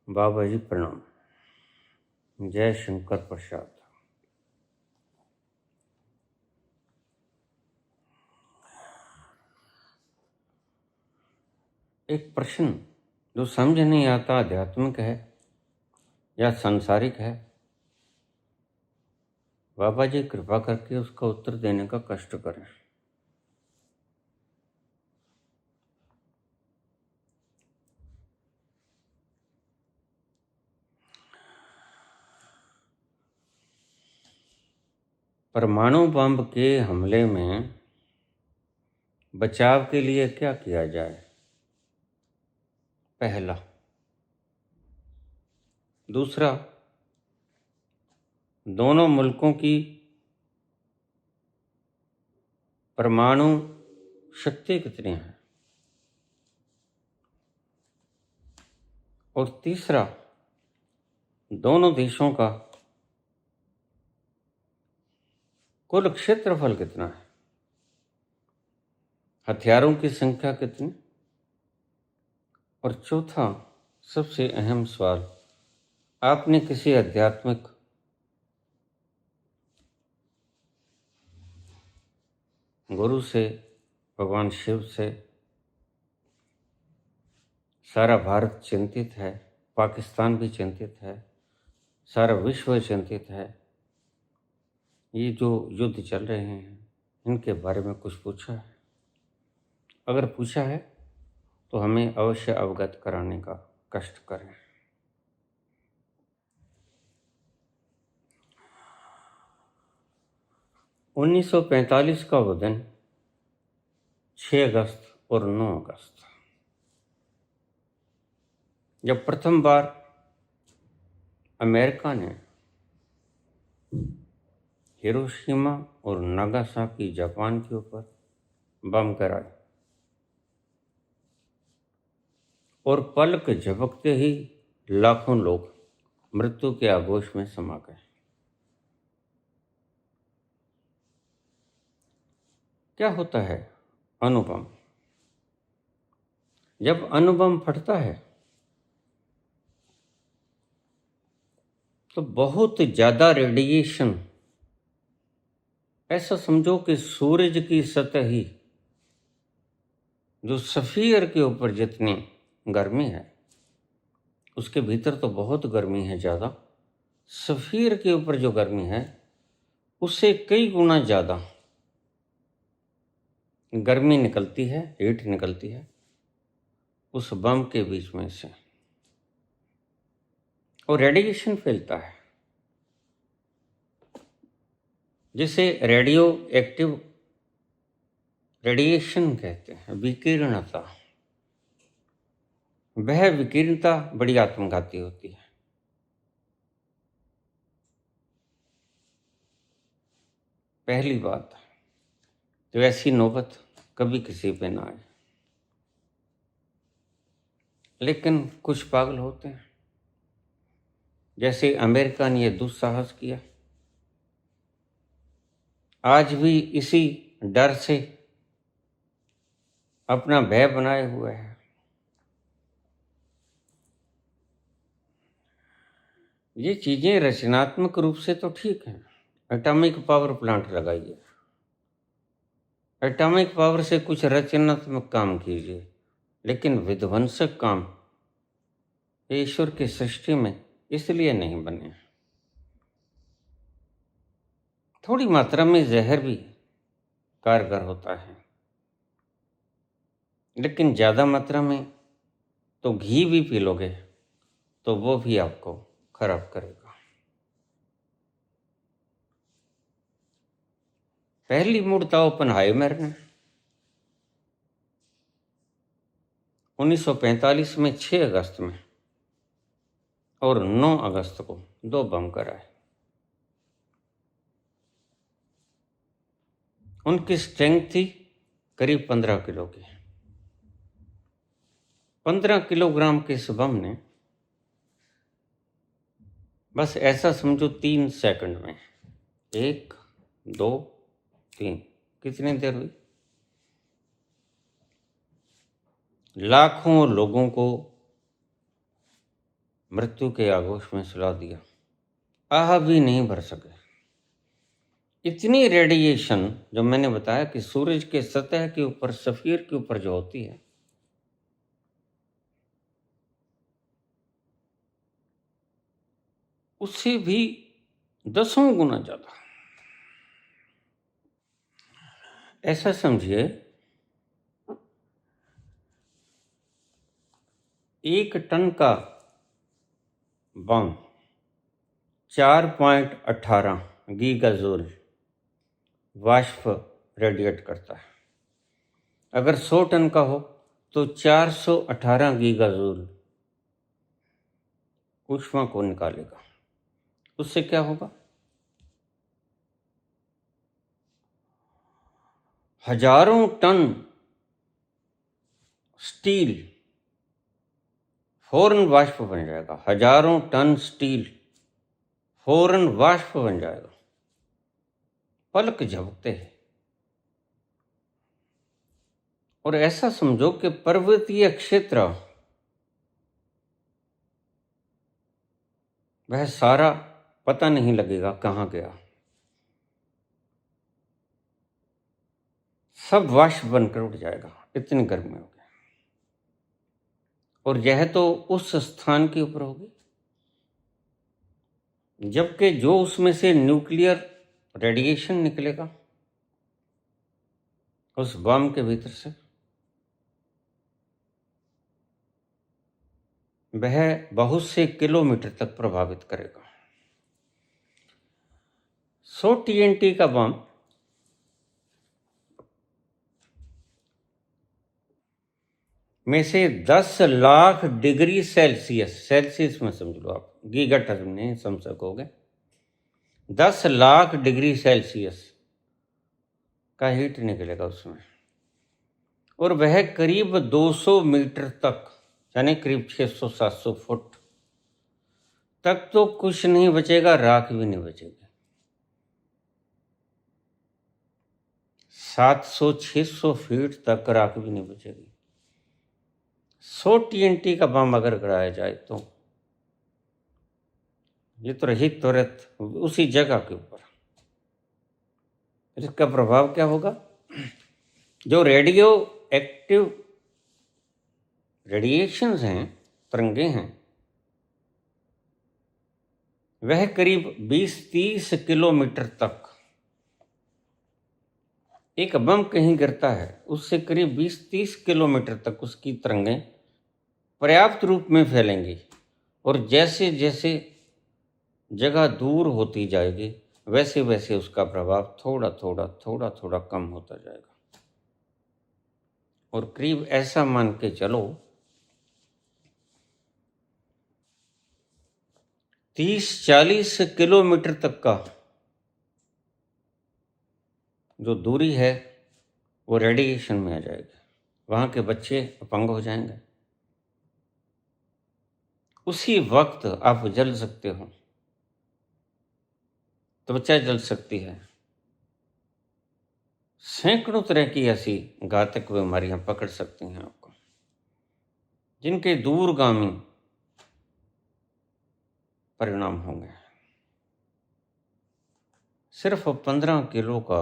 बाबा जी प्रणाम। जय शंकर प्रसाद। एक प्रश्न जो समझ नहीं आता आध्यात्मिक है या सांसारिक है, बाबा जी कृपा करके उसका उत्तर देने का कष्ट करें। परमाणु बम के हमले में बचाव के लिए क्या किया जाए? पहला। दूसरा, दोनों मुल्कों की परमाणु शक्ति कितनी है? और तीसरा, दोनों देशों का कुल क्षेत्रफल कितना है? हथियारों की संख्या कितनी? और चौथा, सबसे अहम सवाल, आपने किसी आध्यात्मिक गुरु से, भगवान शिव से, सारा भारत चिंतित है, पाकिस्तान भी चिंतित है, सारा विश्व चिंतित है, ये जो युद्ध चल रहे हैं इनके बारे में कुछ पूछा है? अगर पूछा है तो हमें अवश्य अवगत कराने का कष्ट करें। उन्नीस 1945 का वो दिन 6 अगस्त और 9 अगस्त, जब प्रथम बार अमेरिका ने हिरोशिमा और नागासाकी जापान के ऊपर बम गिराए और पलक झपकते ही लाखों लोग मृत्यु के आगोश में समा गए। क्या होता है अणुबम? जब अणुबम फटता है तो बहुत ज्यादा रेडिएशन, ऐसा समझो कि सूरज की सतह ही, जो सफीयर के ऊपर जितनी गर्मी है उसके भीतर तो बहुत गर्मी है ज़्यादा, सफीयर के ऊपर जो गर्मी है उससे कई गुना ज़्यादा गर्मी निकलती है, हीट निकलती है उस बम के बीच में से, और रेडिएशन फैलता है जिसे रेडियो एक्टिव रेडिएशन कहते हैं, विकिरणता। वह विकिरणता बड़ी आत्मघाती होती है। पहली बात तो ऐसी नौबत कभी किसी पे ना आए, लेकिन कुछ पागल होते हैं, जैसे अमेरिका ने यह दुस्साहस किया, आज भी इसी डर से अपना भय बनाए हुए है। ये चीजें रचनात्मक रूप से तो ठीक है, एटॉमिक पावर प्लांट लगाइए, एटॉमिक पावर से कुछ रचनात्मक काम कीजिए, लेकिन विध्वंसक काम ईश्वर की सृष्टि में इसलिए नहीं बने। थोड़ी मात्रा में जहर भी कारगर होता है, लेकिन ज़्यादा मात्रा में तो घी भी पी लोगे तो वो भी आपको खराब करेगा। पहली मूर्ता ओपनहाइमर ने 1945 में 6 अगस्त में और 9 अगस्त को 2 बम कराए। उनकी स्ट्रेंथ थी करीब 15 किलो की। 15 किलोग्राम के इस बम ने बस ऐसा समझो 3 सेकंड में, 1 2 3, कितनी देर हुई? लाखों लोगों को मृत्यु के आगोश में सुला दिया। आह भी नहीं भर सके। इतनी रेडिएशन जो मैंने बताया कि सूरज के सतह के ऊपर, सफीर के ऊपर जो होती है, उससे भी 10 गुना ज्यादा। ऐसा समझिए, 1 टन का बम 4.18 गीगाजूल वाष्प रेडिएट करता है। अगर 100 टन का हो तो 418 गीगाजूल ऊष्मा को निकालेगा। उससे क्या होगा? हजारों टन स्टील फौरन वाष्प बन जाएगा। हजारों टन स्टील फौरन वाष्प बन जाएगा, पलक झपकते हैं। और ऐसा समझो कि पर्वतीय क्षेत्र वह सारा पता नहीं लगेगा कहाँ गया, सब वाष्प बनकर उठ जाएगा, इतनी गर्मी होगी। और यह तो उस स्थान के ऊपर होगी, जबकि जो उसमें से न्यूक्लियर रेडिएशन निकलेगा उस बम के भीतर से, वह बहुत से किलोमीटर तक प्रभावित करेगा। 100 TNT का बम में से 10 लाख डिग्री सेल्सियस में समझ लो आप, गीगा टर्म नहीं समझ सकोगे, 10 लाख डिग्री सेल्सियस का हीट निकलेगा उसमें। और वह करीब 200 मीटर तक, यानी करीब 600-700 फुट तक तो कुछ नहीं बचेगा, राख भी नहीं बचेगी। 700-600 फीट तक राख भी नहीं बचेगी। 100 TNT का बम अगर गिराया जाए तो ये तो रही तुरंत उसी जगह के ऊपर। इसका प्रभाव क्या होगा? जो रेडियो एक्टिव रेडिएशंस हैं, तरंगे हैं, वह करीब 20-30 किलोमीटर तक, एक बम कहीं गिरता है उससे करीब 20-30 किलोमीटर तक उसकी तरंगें पर्याप्त रूप में फैलेंगी। और जैसे जैसे जगह दूर होती जाएगी वैसे वैसे उसका प्रभाव थोड़ा थोड़ा कम होता जाएगा। और करीब ऐसा मान के चलो 30-40 किलोमीटर तक का जो दूरी है वो रेडिएशन में आ जाएगी। वहाँ के बच्चे अपंग हो जाएंगे। उसी वक्त आप जल सकते हो, त्वचा जल सकती है। सैकड़ों तरह की ऐसी घातक बीमारियां पकड़ सकती हैं आपको, जिनके दूरगामी परिणाम होंगे। सिर्फ 15 किलो का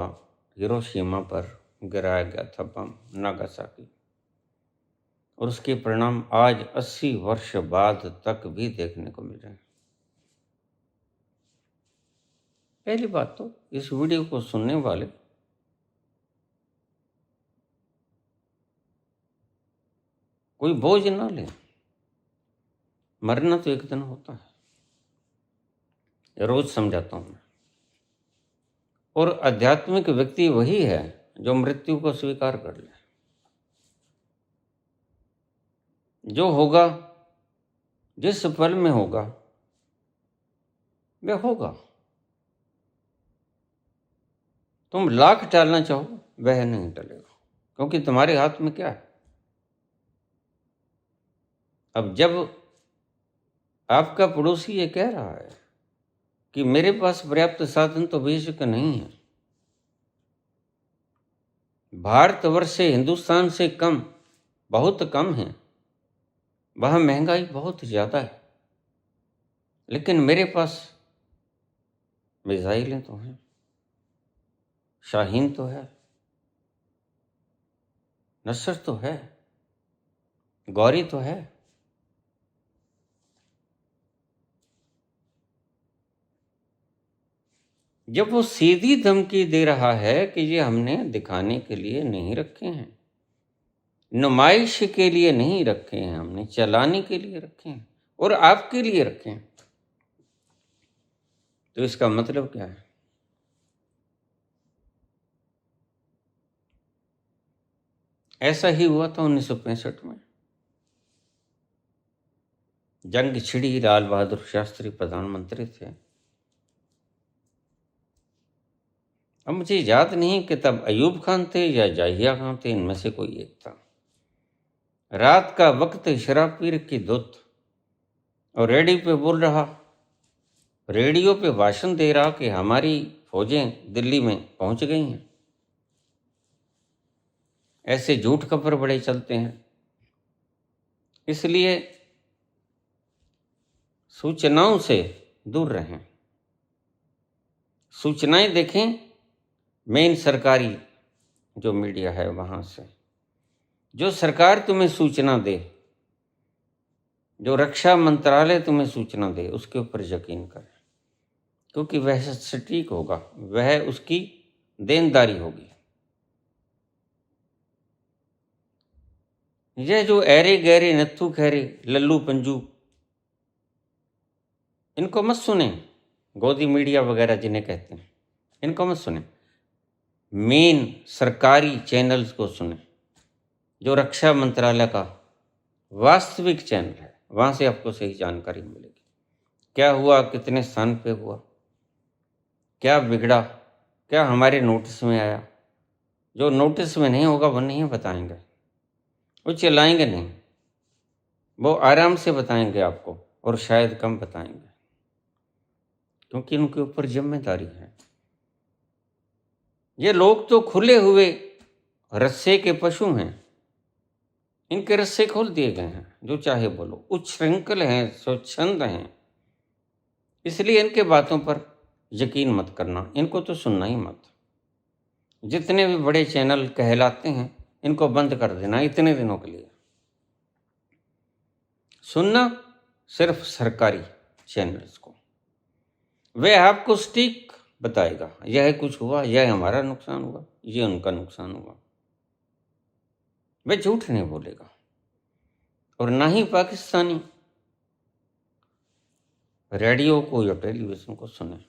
हिरोशिमा पर गिराया गया था बम, नागासाकी, और उसके परिणाम आज 80 वर्ष बाद तक भी देखने को मिल रहे हैं। पहली बात तो इस वीडियो को सुनने वाले कोई बोझ ना ले, मरना तो एक दिन होता है, रोज समझाता हूं मैं। और आध्यात्मिक व्यक्ति वही है जो मृत्यु को स्वीकार कर ले। जो होगा, जिस पल में होगा वह होगा। तुम लाख टालना चाहो वह नहीं टलेगा, क्योंकि तुम्हारे हाथ में क्या है। अब जब आपका पड़ोसी ये कह रहा है कि मेरे पास पर्याप्त साधन तो बेशक नहीं है, भारतवर्ष से, हिंदुस्तान से कम, बहुत कम है, वहां महंगाई बहुत ज्यादा है, लेकिन मेरे पास मिसाइलें तो हैं, शाहीन तो है, नसर तो है, गौरी तो है। जब वो सीधी धमकी दे रहा है कि ये हमने दिखाने के लिए नहीं रखे हैं, नुमाइश के लिए नहीं रखे हैं, हमने चलाने के लिए रखे हैं और आपके लिए रखे हैं, तो इसका मतलब क्या है? ऐसा ही हुआ था 1965 में। जंग छिड़ी, लाल बहादुर शास्त्री प्रधानमंत्री थे। अब मुझे याद नहीं कि तब अयूब खान थे या जाहिया खान थे, इनमें से कोई एक था। रात का वक्त शराब पी की धुत, और रेडियो पे बोल रहा, रेडियो पे भाषण दे रहा कि हमारी फौजें दिल्ली में पहुंच गई हैं। ऐसे झूठ खबर बड़े चलते हैं, इसलिए सूचनाओं से दूर रहें। सूचनाएं देखें मेन सरकारी जो मीडिया है वहाँ से, जो सरकार तुम्हें सूचना दे, जो रक्षा मंत्रालय तुम्हें सूचना दे, उसके ऊपर यकीन करें, क्योंकि वह सटीक होगा, वह उसकी देनदारी होगी। यह जो ऐरे गहरे नत्थु खैरे लल्लू पंजू, इनको मत सुने, गोदी मीडिया वगैरह जिन्हें कहते हैं, इनको मत सुने। मेन सरकारी चैनल्स को सुने, जो रक्षा मंत्रालय का वास्तविक चैनल है, वहाँ से आपको सही जानकारी मिलेगी। क्या हुआ, कितने स्थान पे हुआ, क्या बिगड़ा, क्या हमारे नोटिस में आया। जो नोटिस में नहीं होगा वो नहीं बताएंगे, वो चिल्लाएंगे नहीं, वो आराम से बताएंगे आपको, और शायद कम बताएंगे, क्योंकि उनके ऊपर जिम्मेदारी है। ये लोग तो खुले हुए रस्से के पशु हैं, इनके रस्से खोल दिए गए हैं, जो चाहे बोलो, उच्छृंखल हैं, स्वच्छंद हैं, इसलिए इनके बातों पर यकीन मत करना, इनको तो सुनना ही मत। जितने भी बड़े चैनल कहलाते हैं, इनको बंद कर देना इतने दिनों के लिए। सुनना सिर्फ सरकारी चैनल्स को, वह आपको सटीक बताएगा, यह कुछ हुआ, यह हमारा नुकसान हुआ, यह उनका नुकसान हुआ। वह झूठ नहीं बोलेगा, और ना ही पाकिस्तानी रेडियो को या टेलीविजन को सुने।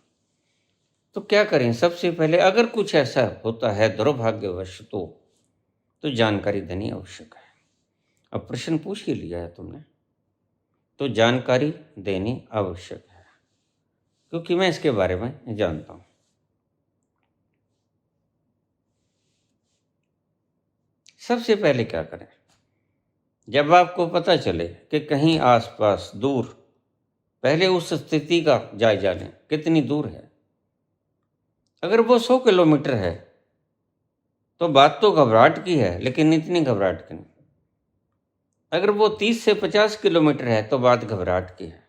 तो क्या करें? सबसे पहले अगर कुछ ऐसा होता है दुर्भाग्यवश, तो जानकारी देनी आवश्यक है। अब प्रश्न पूछ ही लिया है तुमने, तो जानकारी देनी आवश्यक है, क्योंकि मैं इसके बारे में जानता हूं। सबसे पहले क्या करें? जब आपको पता चले कि कहीं आसपास दूर, पहले उस स्थिति का जायजा लें, कितनी दूर है। अगर वो 100 किलोमीटर है तो बात तो घबराहट की है, लेकिन इतनी घबराहट की नहीं। अगर वो 30 से 50 किलोमीटर है तो बात घबराहट की है,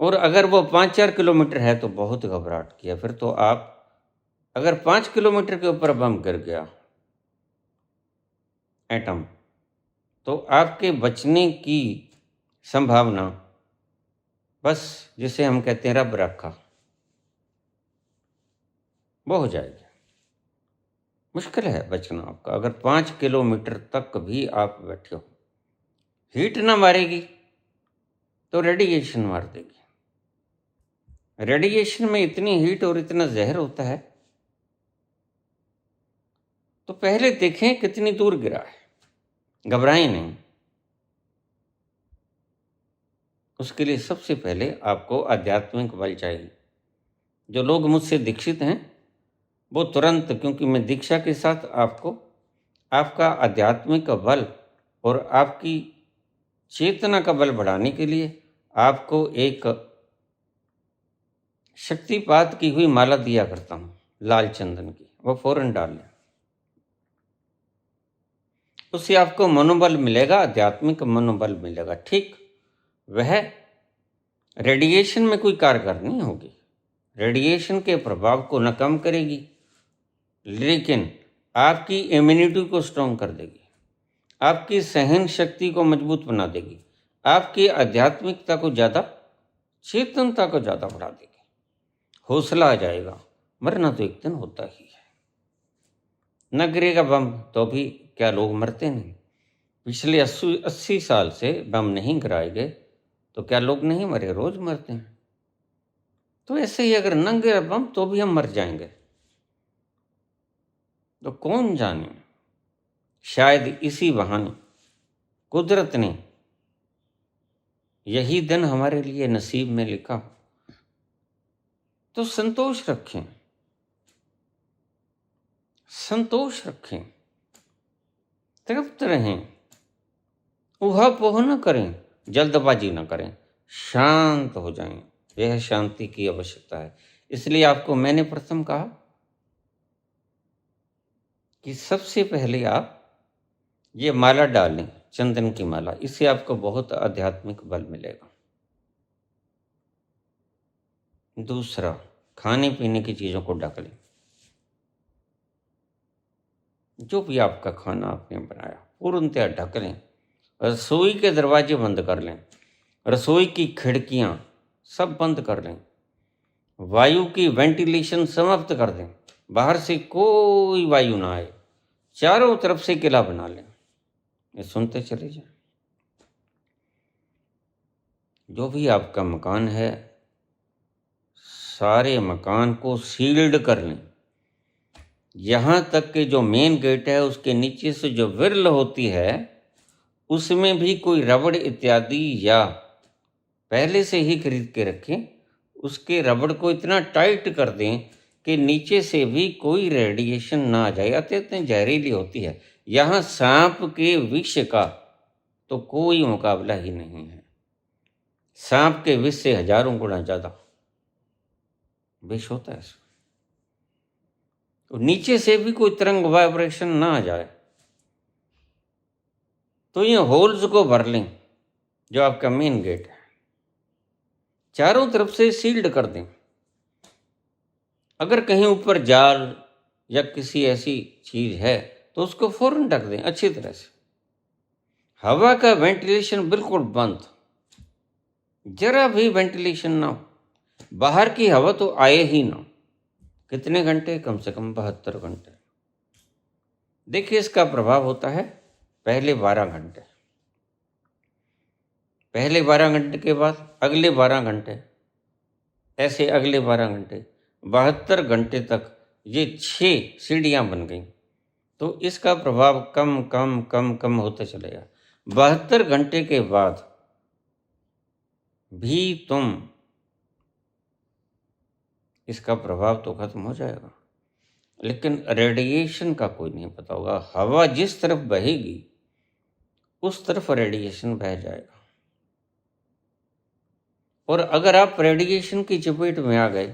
और अगर वो 5-4 किलोमीटर है तो बहुत घबराहट की है। फिर तो आप, अगर 5 किलोमीटर के ऊपर बम गिर गया एटम, तो आपके बचने की संभावना, बस जिसे हम कहते हैं रब रखा, वो हो जाएगी। मुश्किल है बचना आपका। अगर 5 किलोमीटर तक भी आप बैठे हो, हीट ना मारेगी तो रेडिएशन मार देगी। रेडिएशन में इतनी हीट और इतना जहर होता है, तो पहले देखें कितनी दूर गिरा है, घबराएं नहीं। उसके लिए सबसे पहले आपको आध्यात्मिक बल चाहिए। जो लोग मुझसे दीक्षित हैं वो तुरंत, क्योंकि मैं दीक्षा के साथ आपको आपका आध्यात्मिक बल और आपकी चेतना का बल बढ़ाने के लिए आपको एक शक्तिपात की हुई माला दिया करता हूँ, लाल चंदन की, वो फौरन डाल लें। उससे आपको मनोबल मिलेगा, आध्यात्मिक मनोबल मिलेगा। ठीक वह रेडिएशन में कोई कारगर नहीं होगी, रेडिएशन के प्रभाव को न कम करेगी, लेकिन आपकी इम्यूनिटी को स्ट्रॉन्ग कर देगी, आपकी सहन शक्ति को मजबूत बना देगी, आपकी आध्यात्मिकता को ज़्यादा, चेतनता को ज़्यादा बढ़ा देगी, हौसला आ जाएगा। मरना तो एक दिन होता ही है, न गिरेगा बम तो भी क्या लोग मरते नहीं? पिछले 80 साल से बम नहीं गिराए गए तो क्या लोग नहीं मरे? रोज मरते हैं। तो ऐसे ही अगर न गिरा बम तो भी हम मर जाएंगे। तो कौन जाने, शायद इसी बहाने कुदरत ने यही दिन हमारे लिए नसीब में लिखा। तो संतोष रखें, संतोष रखें, तृप्त रहें, ऊहापोह न करें, जल्दबाजी न करें, शांत हो जाएं। यह शांति की आवश्यकता है। इसलिए आपको मैंने प्रथम कहा कि सबसे पहले आप ये माला डालें, चंदन की माला, इससे आपको बहुत आध्यात्मिक बल मिलेगा। दूसरा, खाने पीने की चीज़ों को ढक लें। जो भी आपका खाना आपने बनाया पूर्णतया ढक लें। रसोई के दरवाजे बंद कर लें, रसोई की खिड़कियां सब बंद कर लें, वायु की वेंटिलेशन समाप्त कर दें, बाहर से कोई वायु ना आए, चारों तरफ से किला बना लें। ये सुनते चले जाएं। जो भी आपका मकान है, सारे मकान को सील्ड कर लें। यहाँ तक कि जो मेन गेट है उसके नीचे से जो विरल होती है उसमें भी कोई रबड़ इत्यादि या पहले से ही खरीद के रखें, उसके रबड़ को इतना टाइट कर दें कि नीचे से भी कोई रेडिएशन ना आ जाए। अत्यंत जहरीली होती है। यहाँ सांप के विष का तो कोई मुकाबला ही नहीं है। सांप के विष से हजारों गुना ज़्यादा विष होता है इसमें। तो नीचे से भी कोई तरंग वाइब्रेशन ना आ जाए। तो ये होल्स को भर लें जो आपका मेन गेट है, चारों तरफ से सील्ड कर दें। अगर कहीं ऊपर जाल या किसी ऐसी चीज है तो उसको फौरन ढक दें अच्छी तरह से। हवा का वेंटिलेशन बिल्कुल बंद, जरा भी वेंटिलेशन ना हो, बाहर की हवा तो आए ही ना। कितने घंटे? कम से कम 72 घंटे। देखिए इसका प्रभाव होता है पहले 12 घंटे, पहले 12 घंटे के बाद अगले 12 घंटे, ऐसे अगले 12 घंटे, 72 घंटे तक ये 6 सीढ़ियां बन गई। तो इसका प्रभाव कम कम कम कम होते चलेगा। 72 घंटे के बाद भी तुम इसका प्रभाव तो खत्म हो जाएगा, लेकिन रेडिएशन का कोई नहीं पता होगा। हवा जिस तरफ बहेगी उस तरफ रेडिएशन बह जाएगा। और अगर आप रेडिएशन की चपेट में आ गए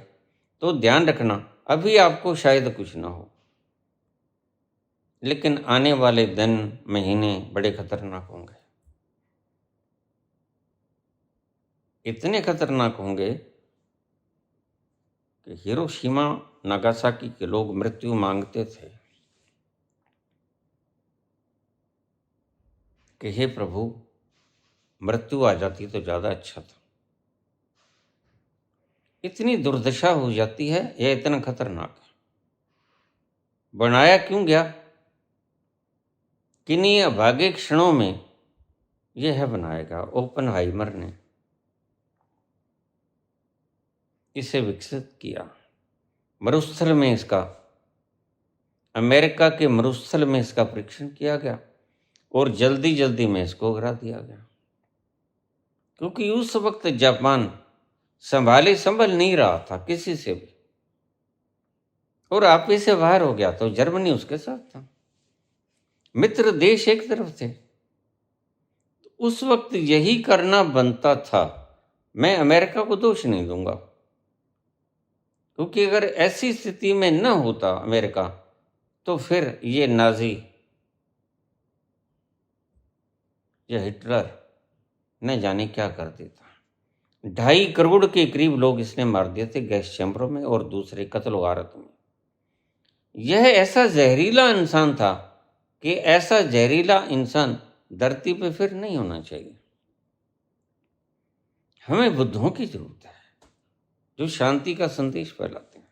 तो ध्यान रखना, अभी आपको शायद कुछ ना हो, लेकिन आने वाले दिन महीने बड़े खतरनाक होंगे। इतने खतरनाक होंगे कि हिरोशिमा नागासाकी के लोग मृत्यु मांगते थे कि हे प्रभु, मृत्यु आ जाती तो ज़्यादा अच्छा था। इतनी दुर्दशा हो जाती है, यह इतना खतरनाक है। बनाया क्यों गया? किन्हीं अभागे क्षणों में यह बनाएगा। ओपनहाइमर ने इसे विकसित किया। मरुस्थल में इसका, अमेरिका के मरुस्थल में इसका परीक्षण किया गया और जल्दी जल्दी में इसको गिरा दिया गया, क्योंकि उस वक्त जापान संभल नहीं रहा था किसी से भी, और आपे से बाहर हो गया। तो जर्मनी उसके साथ था, मित्र देश एक तरफ थे। तो उस वक्त यही करना बनता था। मैं अमेरिका को दोष नहीं दूंगा, क्योंकि अगर ऐसी स्थिति में न होता अमेरिका तो फिर ये नाजी या हिटलर न जाने क्या कर देता। 2.5 करोड़ के करीब लोग इसने मार दिए थे गैस चैम्बरों में और दूसरे कत्ल गारत में। यह ऐसा जहरीला इंसान था कि ऐसा जहरीला इंसान धरती पे फिर नहीं होना चाहिए। हमें बुद्धों की जरूरत है जो शांति का संदेश फैलाते हैं।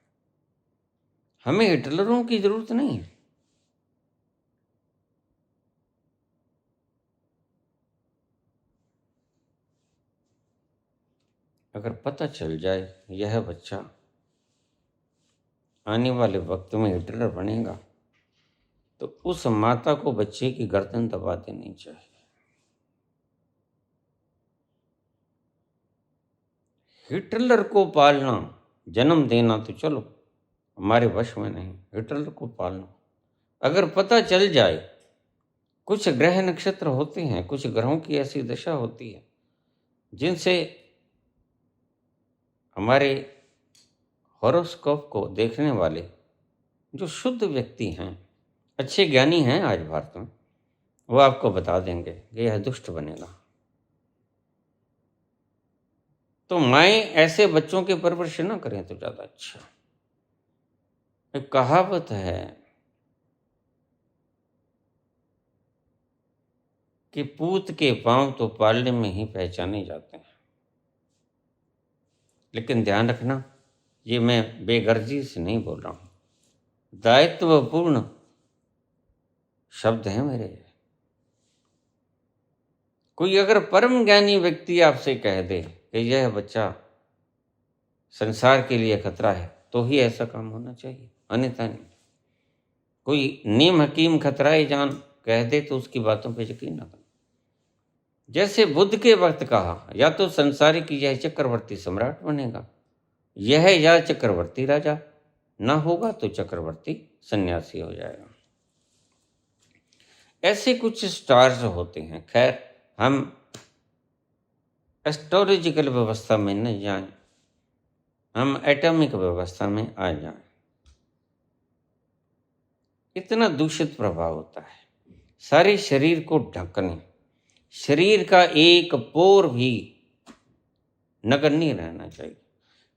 हमें हिटलरों की जरूरत नहीं है। अगर पता चल जाए यह बच्चा आने वाले वक्त में हिटलर बनेगा तो उस माता को बच्चे की गर्दन दबा देनी चाहिए। हिटलर को पालना, जन्म देना तो चलो हमारे वश में नहीं, हिटलर को पालना अगर पता चल जाए। कुछ ग्रह नक्षत्र होते हैं, कुछ ग्रहों की ऐसी दशा होती है जिनसे हमारे हॉरोस्कोप को देखने वाले जो शुद्ध व्यक्ति हैं, अच्छे ज्ञानी हैं आज भारत में, वो आपको बता देंगे कि यह दुष्ट बनेगा। तो माएँ ऐसे बच्चों की परवरिश न करें तो ज़्यादा अच्छा। एक कहावत है कि पूत के पांव तो पालने में ही पहचाने जाते हैं। लेकिन ध्यान रखना, ये मैं बेगर्जी से नहीं बोल रहा हूँ, दायित्वपूर्ण शब्द हैं मेरे। कोई अगर परम ज्ञानी व्यक्ति आपसे कह दे कि यह बच्चा संसार के लिए खतरा है तो ही ऐसा काम होना चाहिए, अन्यथा नहीं। कोई नीम हकीम खतराए जान कह दे तो उसकी बातों पे यकीन न करना। जैसे बुद्ध के वक्त कहा, या तो संसारिक यह चक्रवर्ती सम्राट बनेगा, यह या चक्रवर्ती राजा, ना होगा तो चक्रवर्ती सन्यासी हो जाएगा। ऐसे कुछ स्टार्स होते हैं। खैर, हम एस्ट्रोलॉजिकल व्यवस्था में न जाएं, हम एटॉमिक व्यवस्था में आ जाएं। इतना दूषित प्रभाव होता है सारे शरीर को ढकने, शरीर का एक पोर भी नगण्य रहना चाहिए।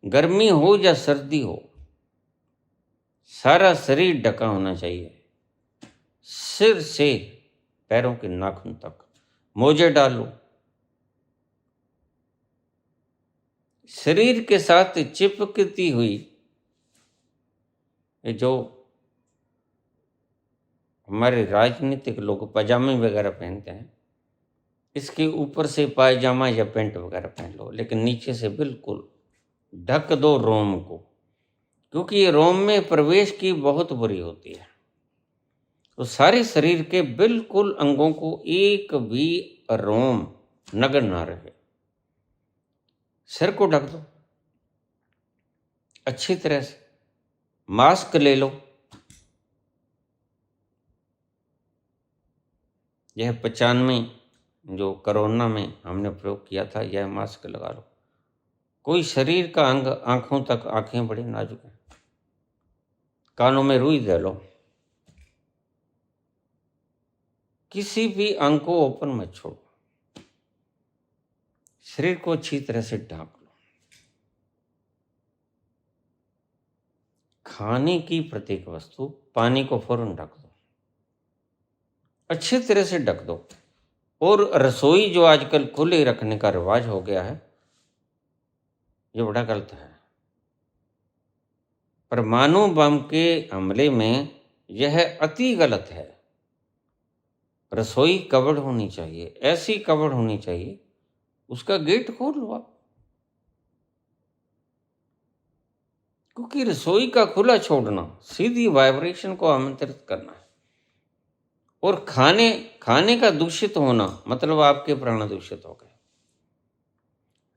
गर्मी हो या सर्दी हो, सारा शरीर ढका होना चाहिए, सिर से पैरों के नाखून तक। मोजे डालो, शरीर के साथ चिपकती हुई जो हमारे राजनीतिक लोग पजामे वगैरह पहनते हैं, इसके ऊपर से पायजामा या पैंट वगैरह पहन लो, लेकिन नीचे से बिल्कुल ढक दो रोम को, क्योंकि ये रोम में प्रवेश की बहुत बुरी होती है। तो सारे शरीर के बिल्कुल अंगों को एक भी रोम नगण्य ना रहे। सिर को ढक दो अच्छी तरह से, मास्क ले लो। यह 95 जो कोरोना में हमने प्रयोग किया था, यह मास्क लगा लो। कोई शरीर का अंग, आंखों तक, आंखें बड़ी नाजुक हैं, कानों में रुई दे लो। किसी भी अंग को ओपन मत छोड़ो, शरीर को अच्छी तरह से ढक लो। खाने की प्रत्येक वस्तु, पानी को फौरन ढक दो, अच्छी तरह से ढक दो। और रसोई जो आजकल खुले रखने का रिवाज हो गया है, ये बड़ा गलत है। परमाणु बम के हमले में यह अति गलत है। रसोई कवर्ड होनी चाहिए, ऐसी कवर्ड होनी चाहिए, उसका गेट खोल लो आप, क्योंकि रसोई का खुला छोड़ना सीधी वाइब्रेशन को आमंत्रित करना है। और खाने का दूषित होना मतलब आपके प्राण दूषित हो गए।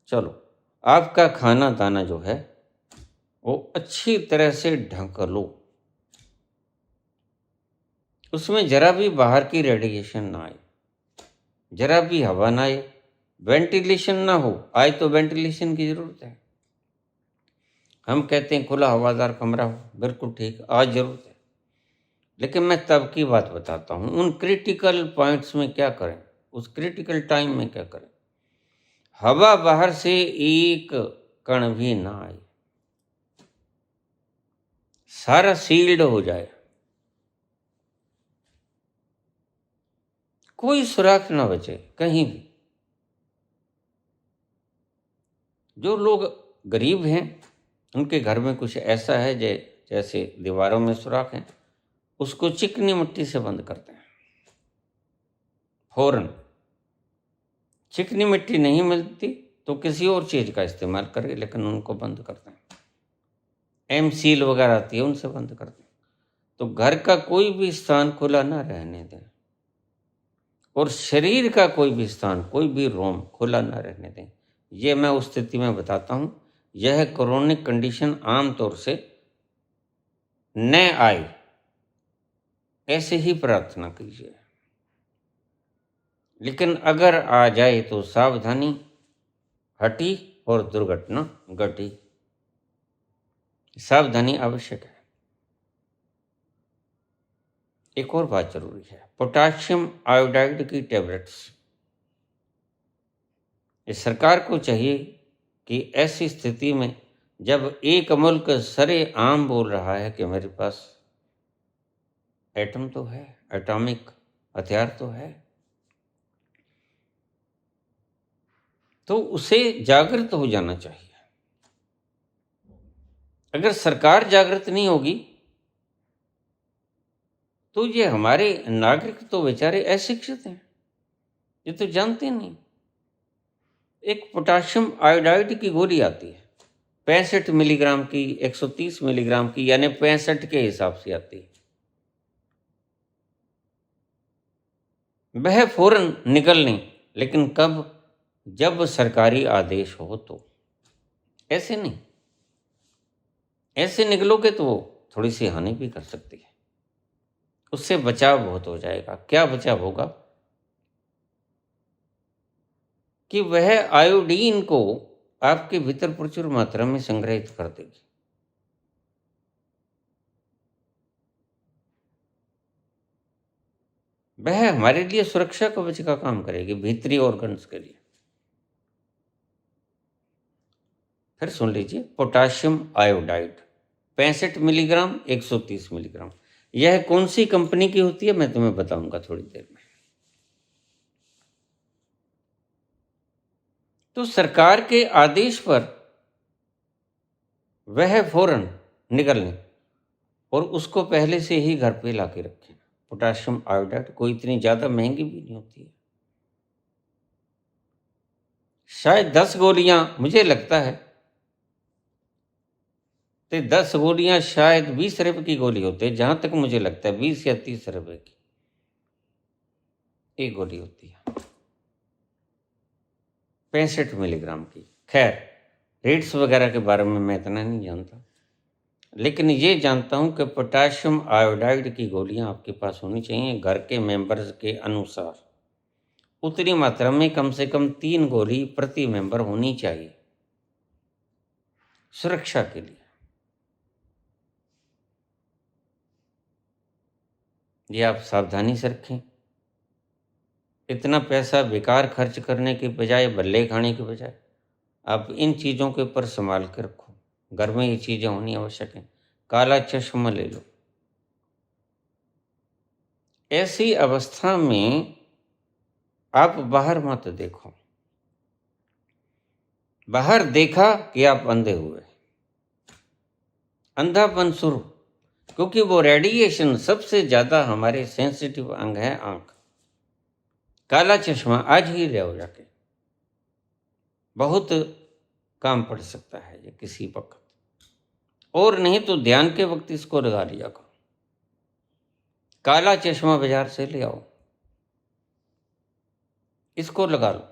चलो, आपका खाना दाना जो है वो अच्छी तरह से ढक लो, उसमें जरा भी बाहर की रेडिएशन ना आए, जरा भी हवा ना आए, वेंटिलेशन ना हो। आए तो वेंटिलेशन की जरूरत है। हम कहते हैं खुला हवादार कमरा हो, बिल्कुल ठीक, आज जरूरत है। लेकिन मैं तब की बात बताता हूँ, उन क्रिटिकल पॉइंट्स में क्या करें, उस क्रिटिकल टाइम में क्या करें। हवा बाहर से एक कण भी ना आए, सारा सील्ड हो जाए, कोई सुराख ना बचे कहीं भी। जो लोग गरीब हैं उनके घर में कुछ ऐसा है जैसे दीवारों में सुराख है, उसको चिकनी मिट्टी से बंद करते हैं फौरन। चिकनी मिट्टी नहीं मिलती तो किसी और चीज का इस्तेमाल करें, लेकिन उनको बंद करते हैं। एम सील वगैरह आती है, उनसे बंद करते हैं। तो घर का कोई भी स्थान खुला ना रहने दें, और शरीर का कोई भी स्थान, कोई भी रोम खुला ना रहने दें। ये मैं उस स्थिति में बताता हूँ, यह क्रोनिक कंडीशन आमतौर से न आए, ऐसे ही प्रार्थना कीजिए। लेकिन अगर आ जाए तो सावधानी हटी और दुर्घटना घटी। सावधानी आवश्यक है। एक और बात जरूरी है, पोटाशियम आयोडाइड की टैबलेट्स। इस सरकार को चाहिए कि ऐसी स्थिति में जब एक मुल्क सरेआम बोल रहा है कि मेरे पास एटम तो है, एटॉमिक हथियार तो है, तो उसे जागृत हो जाना चाहिए। अगर सरकार जागृत नहीं होगी तो ये हमारे नागरिक तो बेचारे अशिक्षित हैं, ये तो जानते नहीं। एक पोटाशियम आयोडाइड की गोली आती है 65 मिलीग्राम की, 130 मिलीग्राम की, यानी 65 के हिसाब से आती है। वह फौरन निकलनी, लेकिन कब? जब सरकारी आदेश हो तो। ऐसे नहीं, ऐसे निकलोगे तो वो थोड़ी सी हानि भी कर सकती है। उससे बचाव बहुत हो जाएगा। क्या बचाव होगा? कि वह आयोडीन को आपके भीतर प्रचुर मात्रा में संग्रहित कर देगी। वह हमारे लिए सुरक्षा कवच का काम करेगी, भीतरी ऑर्गन्स के लिए। फिर सुन लीजिए, पोटाशियम आयोडाइड 65 मिलीग्राम, 130 मिलीग्राम। यह कौन सी कंपनी की होती है मैं तुम्हें बताऊंगा थोड़ी देर में। तो सरकार के आदेश पर वह फौरन निकलने, और उसको पहले से ही घर पे ला के रखें। पोटाशियम आयोडाइड कोई इतनी ज़्यादा महंगी भी नहीं होती है, शायद 10 गोलियां, मुझे लगता है तो 10 गोलियां शायद 20 रुपए की गोली होती है। जहां तक मुझे लगता है 20 या 30 रुपए की एक गोली होती है 65 मिलीग्राम की। खैर, रेट्स वगैरह के बारे में मैं इतना नहीं जानता, लेकिन ये जानता हूं कि पोटाशियम आयोडाइड की गोलियां आपके पास होनी चाहिए घर के मेंबर्स के अनुसार। उतनी मात्रा में कम से कम 3 गोली प्रति मेंबर होनी चाहिए सुरक्षा के लिए। ये आप सावधानी से रखें। इतना पैसा बेकार खर्च करने के बजाय, बल्ले खाने के बजाय, आप इन चीज़ों के ऊपर संभाल के रखो। घर में ये चीज़ें होनी आवश्यक हैं। काला चश्मा ले लो। ऐसी अवस्था में आप बाहर मत देखो। बाहर देखा कि आप अंधे हुए, अंधापन शुरू, क्योंकि वो रेडिएशन सबसे ज़्यादा हमारे सेंसिटिव अंग है आंख। काला चश्मा आज ही ले आओ जाके, बहुत काम पड़ सकता है ये किसी वक्त, और नहीं तो ध्यान के वक्त इसको लगा लिया करो। काला चश्मा बाजार से ले आओ, इसको लगा लो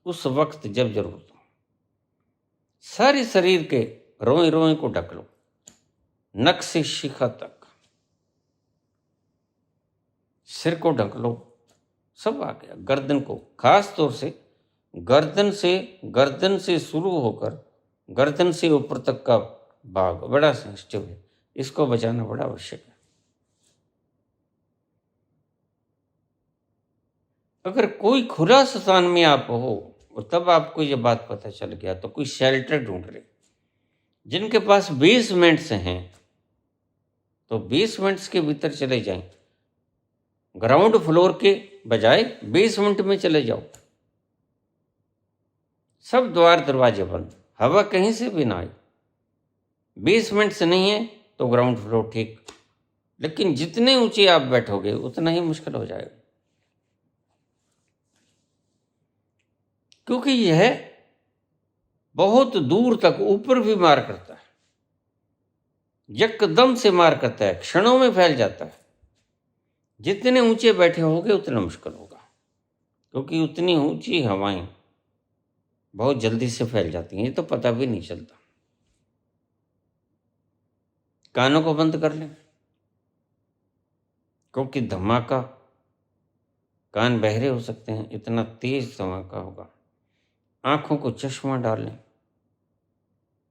उस वक्त जब जरूरत हो। सारे शरीर के रोए रोए को ढक लो, नक से शिखा तक, सिर को ढक लो, सब आ गया। गर्दन को, खास तौर से गर्दन से शुरू होकर गर्दन से ऊपर तक का भाग बड़ा सेंसिटिव है, इसको बचाना बड़ा आवश्यक है। अगर कोई खुला स्थान में आप हो, और तब आपको ये बात पता चल गया तो कोई शेल्टर ढूंढ रहे। जिनके पास 20 मिनट्स हैं तो 20 मिनट्स के भीतर चले जाएं, ग्राउंड फ्लोर के बजाय 20 मिनट में चले जाओ। सब द्वार दरवाजे बंद, हवा कहीं से भी ना आए। 20 मिनट से नहीं है तो ग्राउंड फ्लोर ठीक, लेकिन जितने ऊंचे आप बैठोगे उतना ही मुश्किल हो जाएगा, क्योंकि यह बहुत दूर तक ऊपर भी मार करता है, यकदम से मार करता है, क्षणों में फैल जाता है। जितने ऊंचे बैठे होगे उतना मुश्किल होगा, क्योंकि उतनी ऊंची हवाएं बहुत जल्दी से फैल जाती हैं, ये तो पता भी नहीं चलता। कानों को बंद कर लें, क्योंकि धमाका, कान बहरे हो सकते हैं, इतना तेज धमाका होगा। आंखों को चश्मा डाल लें,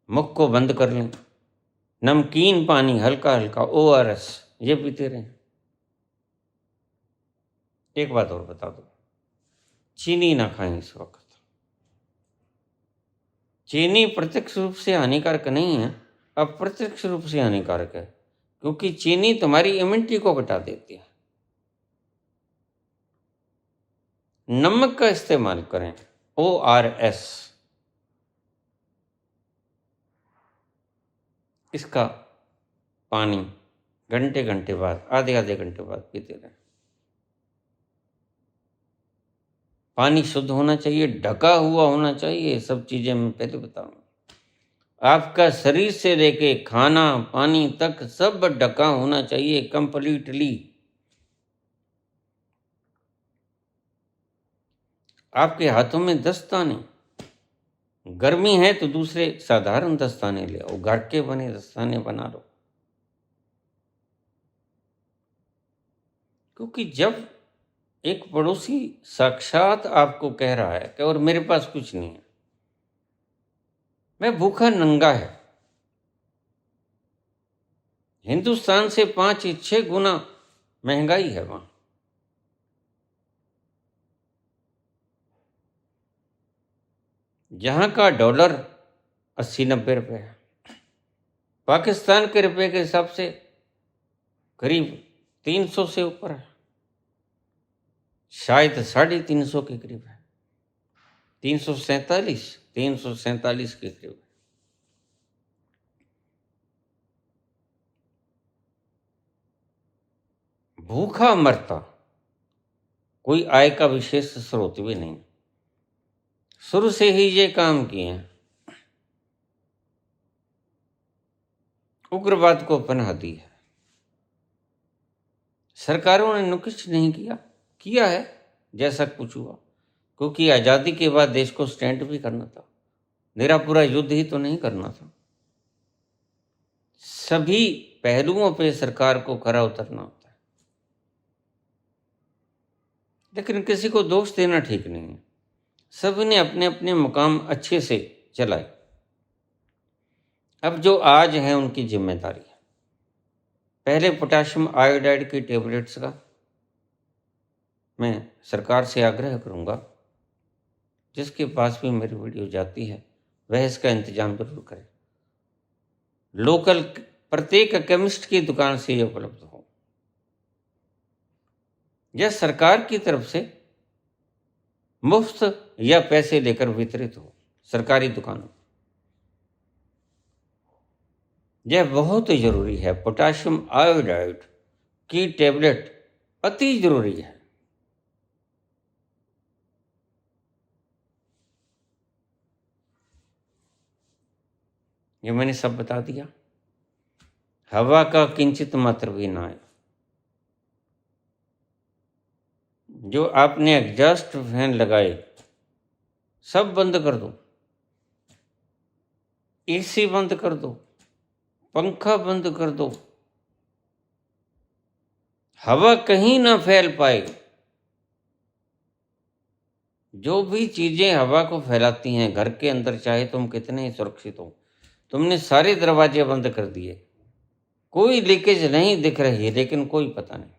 मुख को बंद कर लें, नमकीन पानी हल्का हल्का ORS ये पीते रहें। एक बात और बता दो, चीनी ना खाएं इस वक्त। चीनी प्रत्यक्ष रूप से हानिकारक नहीं है, अप्रत्यक्ष रूप से हानिकारक है, क्योंकि चीनी तुम्हारी इम्यूनिटी को घटा देती है। नमक का इस्तेमाल करें, ORS, इसका पानी घंटे घंटे बाद, आधे आधे घंटे बाद पीते रहें। पानी शुद्ध होना चाहिए, ढका हुआ होना चाहिए। सब चीजें मैं पहले बताऊंगा। आपका शरीर से लेके खाना पानी तक सब ढका होना चाहिए कंप्लीटली। आपके हाथों में दस्ताने, गर्मी है तो दूसरे साधारण दस्ताने ले आओ, घर के बने दस्ताने बना लो, क्योंकि जब एक पड़ोसी साक्षात आपको कह रहा है कि और मेरे पास कुछ नहीं है, मैं भूखा नंगा है, हिंदुस्तान से 5-6 गुना महंगाई है वहां, जहां का डॉलर 80-90 रुपए है, पाकिस्तान के रुपए के हिसाब से करीब 300 से ऊपर है, शायद 350 के करीब है, 347 के करीब। भूखा मरता, कोई आय का विशेष स्रोत भी नहीं, शुरू से ही ये काम किए हैं, उग्रवाद को पनाह दी है। सरकारों ने कुछ नहीं किया है जैसा कुछ हुआ, क्योंकि आज़ादी के बाद देश को स्टैंड भी करना था, निरापूरा युद्ध ही तो नहीं करना था। सभी पहलुओं पे सरकार को खरा उतरना होता है, लेकिन किसी को दोष देना ठीक नहीं है। सभी ने अपने अपने मुकाम अच्छे से चलाए। अब जो आज है उनकी जिम्मेदारी है। पहले पोटाशियम आयोडाइड की टेबलेट्स का मैं सरकार से आग्रह करूंगा, जिसके पास भी मेरी वीडियो जाती है वह इसका इंतजाम जरूर करें। लोकल प्रत्येक केमिस्ट की दुकान से ये उपलब्ध हो, यह सरकार की तरफ से मुफ्त या पैसे लेकर वितरित हो सरकारी दुकानों। यह बहुत जरूरी है। पोटाशियम आयोडाइड की टेबलेट अति जरूरी है। ये मैंने सब बता दिया। हवा का किंचित मात्र भी ना आए। जो आपने एग्जॉस्ट फैन लगाए सब बंद कर दो, AC बंद कर दो, पंखा बंद कर दो, हवा कहीं ना फैल पाए। जो भी चीजें हवा को फैलाती हैं घर के अंदर, चाहे तुम कितने ही सुरक्षित हो, तुमने सारे दरवाजे बंद कर दिए, कोई लीकेज नहीं दिख रही है, लेकिन कोई पता नहीं।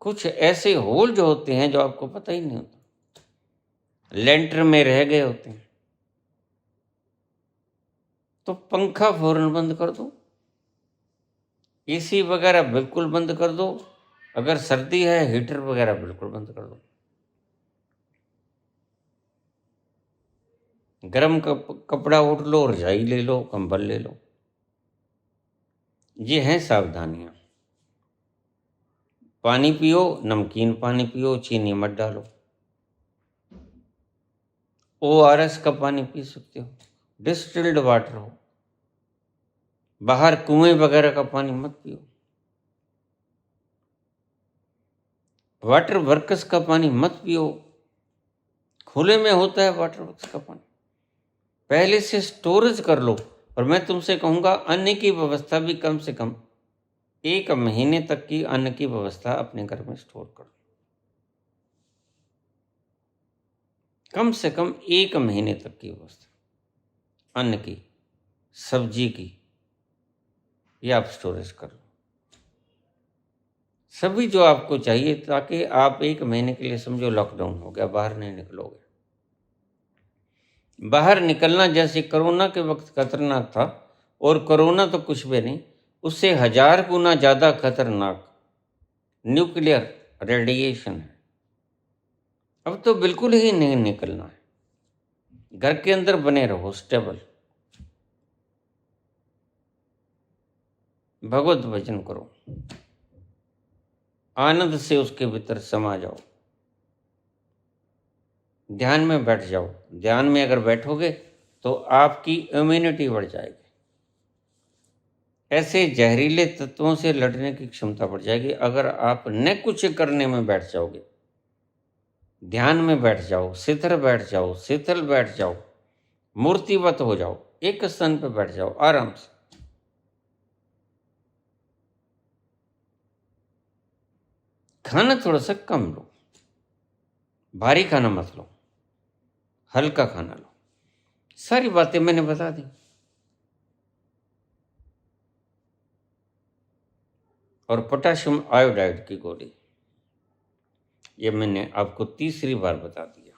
कुछ ऐसे होल जो होते हैं जो आपको पता ही नहीं होता। लेंटर में रह गए होते हैं, तो पंखा फौरन बंद कर दो, एसी वगैरह बिल्कुल बंद कर दो, अगर सर्दी है हीटर वगैरह बिल्कुल बंद कर दो। गर्म कपड़ा ओढ़ लो, रजाई ले लो, कंबल ले लो। ये हैं सावधानियां। पानी पियो, नमकीन पानी पियो, चीनी मत डालो। ORS का पानी पी सकते हो, डिस्टिल्ड वाटर हो। बाहर कुएं वगैरह का पानी मत पियो। वाटर वर्क्स का पानी मत पियो, खुले में होता है वाटर वर्क्स का पानी। पहले से स्टोरेज कर लो। और मैं तुमसे कहूँगा अन्न की व्यवस्था भी कम से कम 1 महीने तक की अन्न की व्यवस्था अपने घर में स्टोर करो। कम से कम 1 महीने तक की व्यवस्था अन्न की, सब्जी की, ये आप स्टोरेज कर लो। सभी जो आपको चाहिए, ताकि आप 1 महीने के लिए समझो लॉकडाउन हो गया, बाहर नहीं निकलोगे। बाहर निकलना जैसे कोरोना के वक्त खतरनाक था, और कोरोना तो कुछ भी नहीं, उससे 1000 गुना ज़्यादा खतरनाक न्यूक्लियर रेडिएशन है। अब तो बिल्कुल ही नहीं निकलना है, घर के अंदर बने रहो स्टेबल, भगवत भजन करो, आनंद से उसके भीतर समा जाओ, ध्यान में बैठ जाओ। ध्यान में अगर बैठोगे तो आपकी इम्यूनिटी बढ़ जाएगी, ऐसे जहरीले तत्वों से लड़ने की क्षमता बढ़ जाएगी। अगर आप न कुछ करने में बैठ जाओगे, ध्यान में बैठ जाओ, शिथिल बैठ जाओ, शिथिल बैठ जाओ, मूर्तिवत हो जाओ, एक स्थान पर बैठ जाओ आराम से, खाना थोड़ा सा कम लो, भारी खाना मत लो, हल्का खाना लो। सारी बातें मैंने बता दी। और पोटेशियम आयोडाइड की गोली, ये मैंने आपको तीसरी बार बता दिया।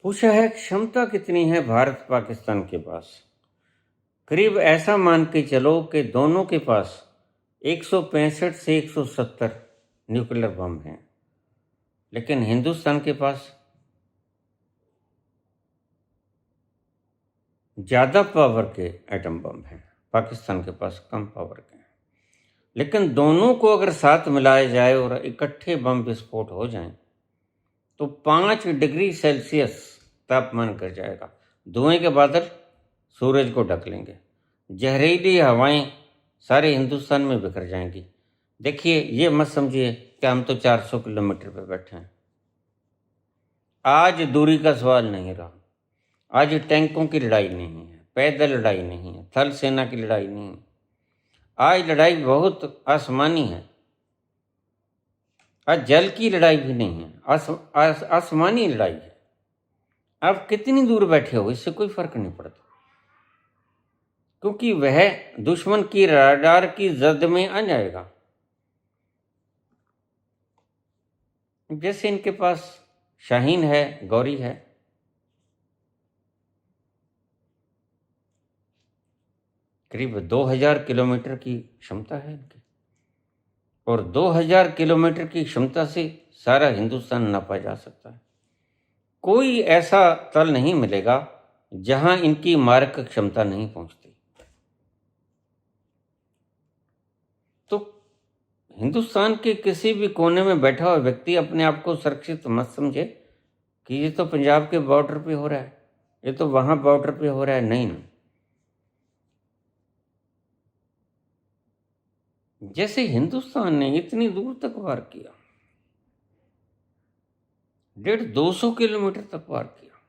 पूछा है क्षमता कितनी है भारत पाकिस्तान के पास। करीब ऐसा मान के चलो कि दोनों के पास 165 से 170 न्यूक्लियर बम हैं, लेकिन हिंदुस्तान के पास ज़्यादा पावर के एटम बम हैं, पाकिस्तान के पास कम पावर के हैं। लेकिन दोनों को अगर साथ मिलाया जाए और इकट्ठे बम विस्फोट हो जाएं, तो 5 डिग्री सेल्सियस तापमान गिर जाएगा। धुएं के बादल सूरज को ढक लेंगे, जहरीली हवाएं सारे हिंदुस्तान में बिखर जाएंगी। देखिए, ये मत समझिए कि हम तो 400 किलोमीटर पे बैठे हैं। आज दूरी का सवाल नहीं रहा। आज टैंकों की लड़ाई नहीं है, पैदल लड़ाई नहीं है, थल सेना की लड़ाई नहीं है। आज लड़ाई बहुत आसमानी है। आज जल की लड़ाई भी नहीं है, आसमानी लड़ाई है। आप कितनी दूर बैठे हो इससे कोई फर्क नहीं पड़ता, क्योंकि वह दुश्मन की रडार की जद में आ जाएगा। जैसे इनके पास शाहीन है, गौरी है, करीब 2000 किलोमीटर की क्षमता है इनकी, और 2000 किलोमीटर की क्षमता से सारा हिंदुस्तान नापा जा सकता है। कोई ऐसा तल नहीं मिलेगा जहां इनकी मारक क्षमता नहीं पहुंचती। तो हिंदुस्तान के किसी भी कोने में बैठा हुआ व्यक्ति अपने आप को सुरक्षित मत समझे कि ये तो पंजाब के बॉर्डर पे हो रहा है, ये तो वहां बॉर्डर पे हो रहा है। नहीं, जैसे हिंदुस्तान ने इतनी दूर तक वार किया, 150-200 किलोमीटर तक वार किया,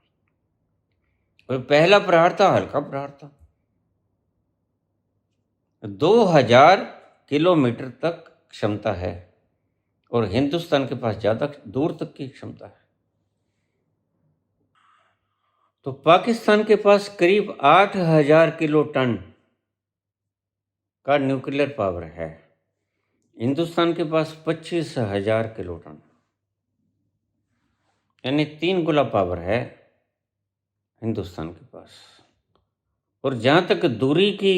और पहला प्रहार था हल्का प्रहार था। 2000 किलोमीटर तक क्षमता है, और हिंदुस्तान के पास ज़्यादा दूर तक की क्षमता है। तो पाकिस्तान के पास करीब 8000 किलो टन का न्यूक्लियर पावर है, हिंदुस्तान के पास 25,000 किलो टन। यानी 3 गुना पावर है हिंदुस्तान के पास। और जहाँ तक दूरी की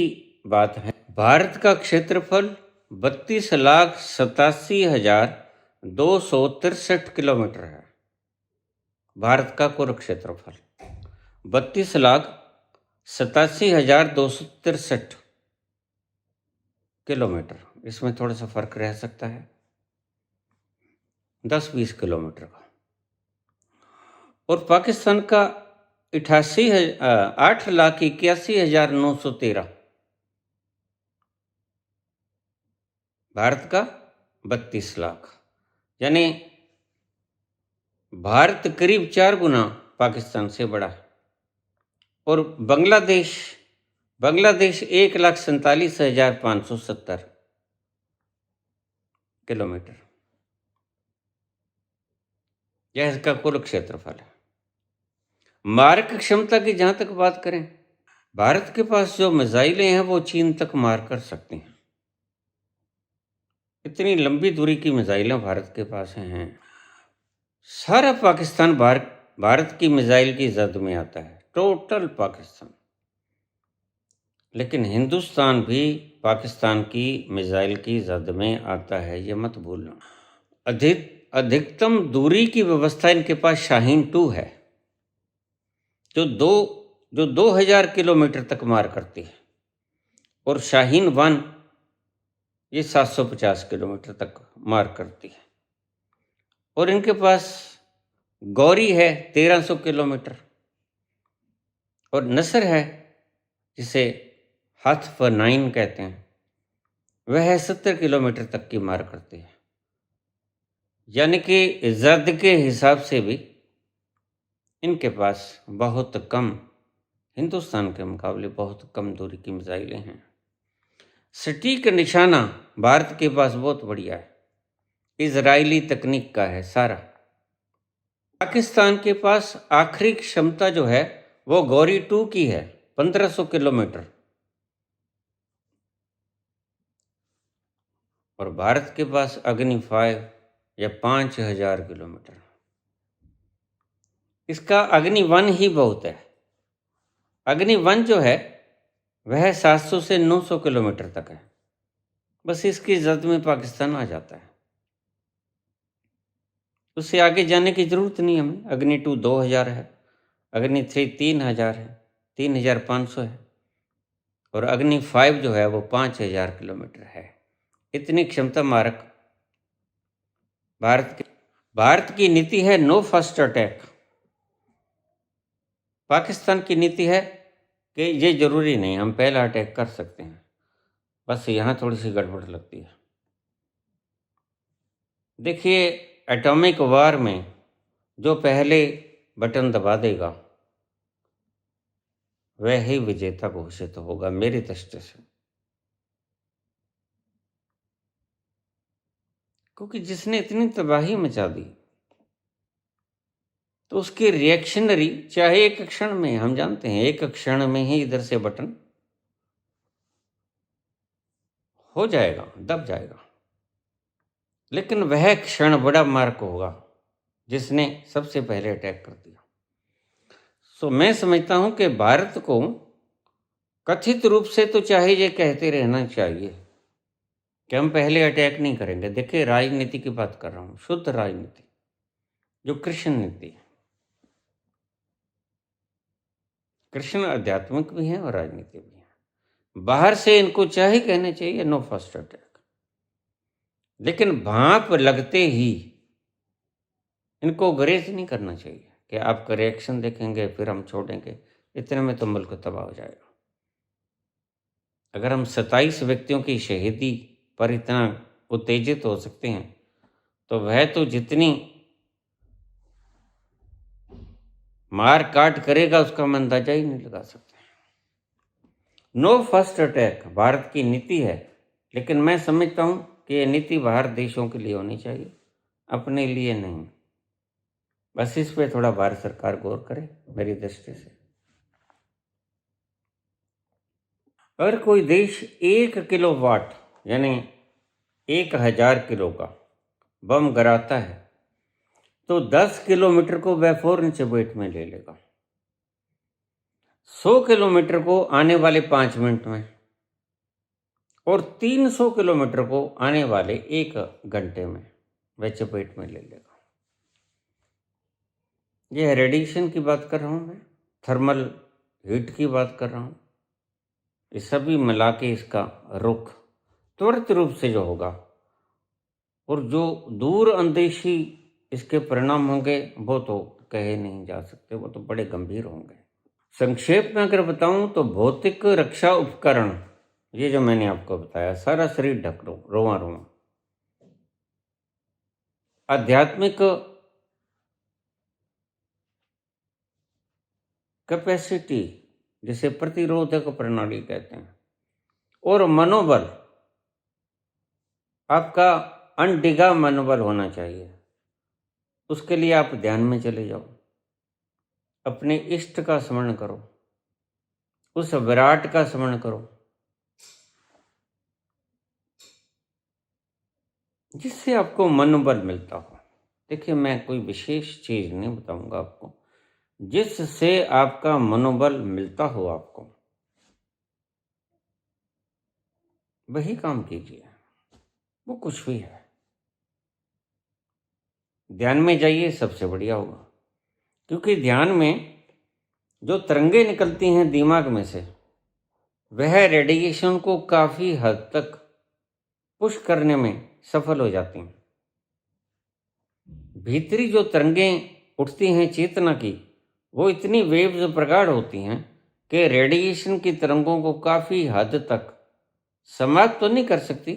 बात है, भारत का क्षेत्रफल 32,87,263 किलोमीटर है। भारत का कुल क्षेत्रफल 32,87,263 किलोमीटर। इसमें थोड़ा सा फर्क रह सकता है, 10-20 किलोमीटर का। और पाकिस्तान का 8,81,913, भारत का 32 लाख। यानी भारत करीब 4 गुना पाकिस्तान से बड़ा है। और बांग्लादेश 1,47,570 किलोमीटर, यह इसका कुल क्षेत्रफल है। मारक क्षमता की जहां तक बात करें, भारत के पास जो मिसाइलें हैं वो चीन तक मार कर सकती हैं। इतनी लंबी दूरी की मिसाइलें भारत के पास हैं। सारा पाकिस्तान भारत की मिसाइल की जद में आता है, टोटल पाकिस्तान। लेकिन हिंदुस्तान भी पाकिस्तान की मिसाइल की जद में आता है, ये मत भूलना। अधिकतम दूरी की व्यवस्था इनके पास शाहीन 2 है, जो 2000 किलोमीटर तक मार करती है। और शाहीन 1 ये 750 किलोमीटर तक मार करती है। और इनके पास गौरी है 1300 किलोमीटर, और नसर है जिसे हथफ 9 कहते हैं, वह 70 किलोमीटर तक की मार करती है। यानी कि जद के हिसाब से भी इनके पास बहुत कम, हिंदुस्तान के मुकाबले बहुत कम दूरी की मिसाइलें हैं। सटीक निशाना भारत के पास बहुत बढ़िया है, इजरायली तकनीक का है सारा। पाकिस्तान के पास आखिरी क्षमता जो है वो गौरी 2 की है, 1500 किलोमीटर। और भारत के पास अग्नि 5 या 5000 किलोमीटर। इसका अग्नि 1 ही बहुत है। अग्नि 1 जो है वह 700 से 900 किलोमीटर तक है। बस इसकी जद में पाकिस्तान आ जाता है, उससे आगे जाने की जरूरत नहीं हमें। अग्नि 2 2000 है, अग्नि 3 3000 है, 3500 है, और अग्नि 5 जो है वो 5000 किलोमीटर है। इतनी क्षमता मारक भारत की नीति है नो फर्स्ट अटैक। पाकिस्तान की नीति है कि ये जरूरी नहीं, हम पहला अटैक कर सकते हैं। बस यहाँ थोड़ी सी गड़बड़ लगती है। देखिए, एटॉमिक वार में जो पहले बटन दबा देगा वह ही विजेता घोषित होगा, मेरी दृष्टि से। क्योंकि जिसने इतनी तबाही मचा दी तो उसकी रिएक्शनरी, चाहे एक क्षण में, हम जानते हैं एक क्षण में ही इधर से बटन हो जाएगा, दब जाएगा। लेकिन वह क्षण बड़ा मार्क होगा जिसने सबसे पहले अटैक कर दिया। सो मैं समझता हूं कि भारत को कथित रूप से तो चाहे ये कहते रहना चाहिए कि हम पहले अटैक नहीं करेंगे। देखिए, राजनीति की बात कर रहा हूं, शुद्ध राजनीति, जो कृष्ण नीति है। कृष्ण आध्यात्मिक भी है और राजनीति भी है। बाहर से इनको चाहे कहना चाहिए नो फर्स्ट अटैक, लेकिन भाप लगते ही इनको गरेज नहीं करना चाहिए कि आपका रिएक्शन देखेंगे फिर हम छोड़ेंगे। इतने में तो मुल्क तबाह हो जाएगा। अगर हम 27 व्यक्तियों की शहीदी पर इतना उत्तेजित हो सकते हैं तो वह तो जितनी मार काट करेगा उसका हम अंदाजा ही नहीं लगा सकते। नो फर्स्ट अटैक भारत की नीति है, लेकिन मैं समझता हूं कि यह नीति बाहर देशों के लिए होनी चाहिए, अपने लिए नहीं। बस इस पे थोड़ा भारत सरकार गौर करे, मेरी दृष्टि से। अगर कोई देश 1 किलोवाट यानी 1000 किलो का बम गिराता है तो 10 किलोमीटर को वह 4 चपेट में ले लेगा, 100 किलोमीटर को आने वाले 5 मिनट में, और 300 किलोमीटर को आने वाले 1 घंटे में वह चपेट में ले लेगा। यह रेडिएशन की बात कर रहा हूँ मैं, थर्मल हीट की बात कर रहा हूँ। ये सभी मिला के इसका रुख त्वरित रूप से जो होगा, और जो दूर अंदेशी इसके परिणाम होंगे वो तो कहे नहीं जा सकते, वो तो बड़े गंभीर होंगे। संक्षेप में अगर बताऊं तो भौतिक रक्षा उपकरण, ये जो मैंने आपको बताया, सारा शरीर ढक लो, रोआ रोआ। आध्यात्मिक कैपेसिटी, जिसे प्रतिरोधक प्रणाली कहते हैं, और मनोबल, आपका अनडिगा मनोबल होना चाहिए। उसके लिए आप ध्यान में चले जाओ, अपने इष्ट का स्मरण करो, उस विराट का स्मरण करो, जिससे आपको मनोबल मिलता हो। देखिए, मैं कोई विशेष चीज नहीं बताऊंगा आपको, जिससे आपका मनोबल मिलता हो आपको, वही काम कीजिए। वो कुछ भी है, ध्यान में जाइए, सबसे बढ़िया होगा। क्योंकि ध्यान में जो तरंगे निकलती हैं दिमाग में से, वह रेडिएशन को काफी हद तक पुश करने में सफल हो जाती हैं। भीतरी जो तरंगें उठती हैं चेतना की, वो इतनी वेव्स प्रगाढ़ होती हैं कि रेडिएशन की तरंगों को काफी हद तक समाप्त तो नहीं कर सकती,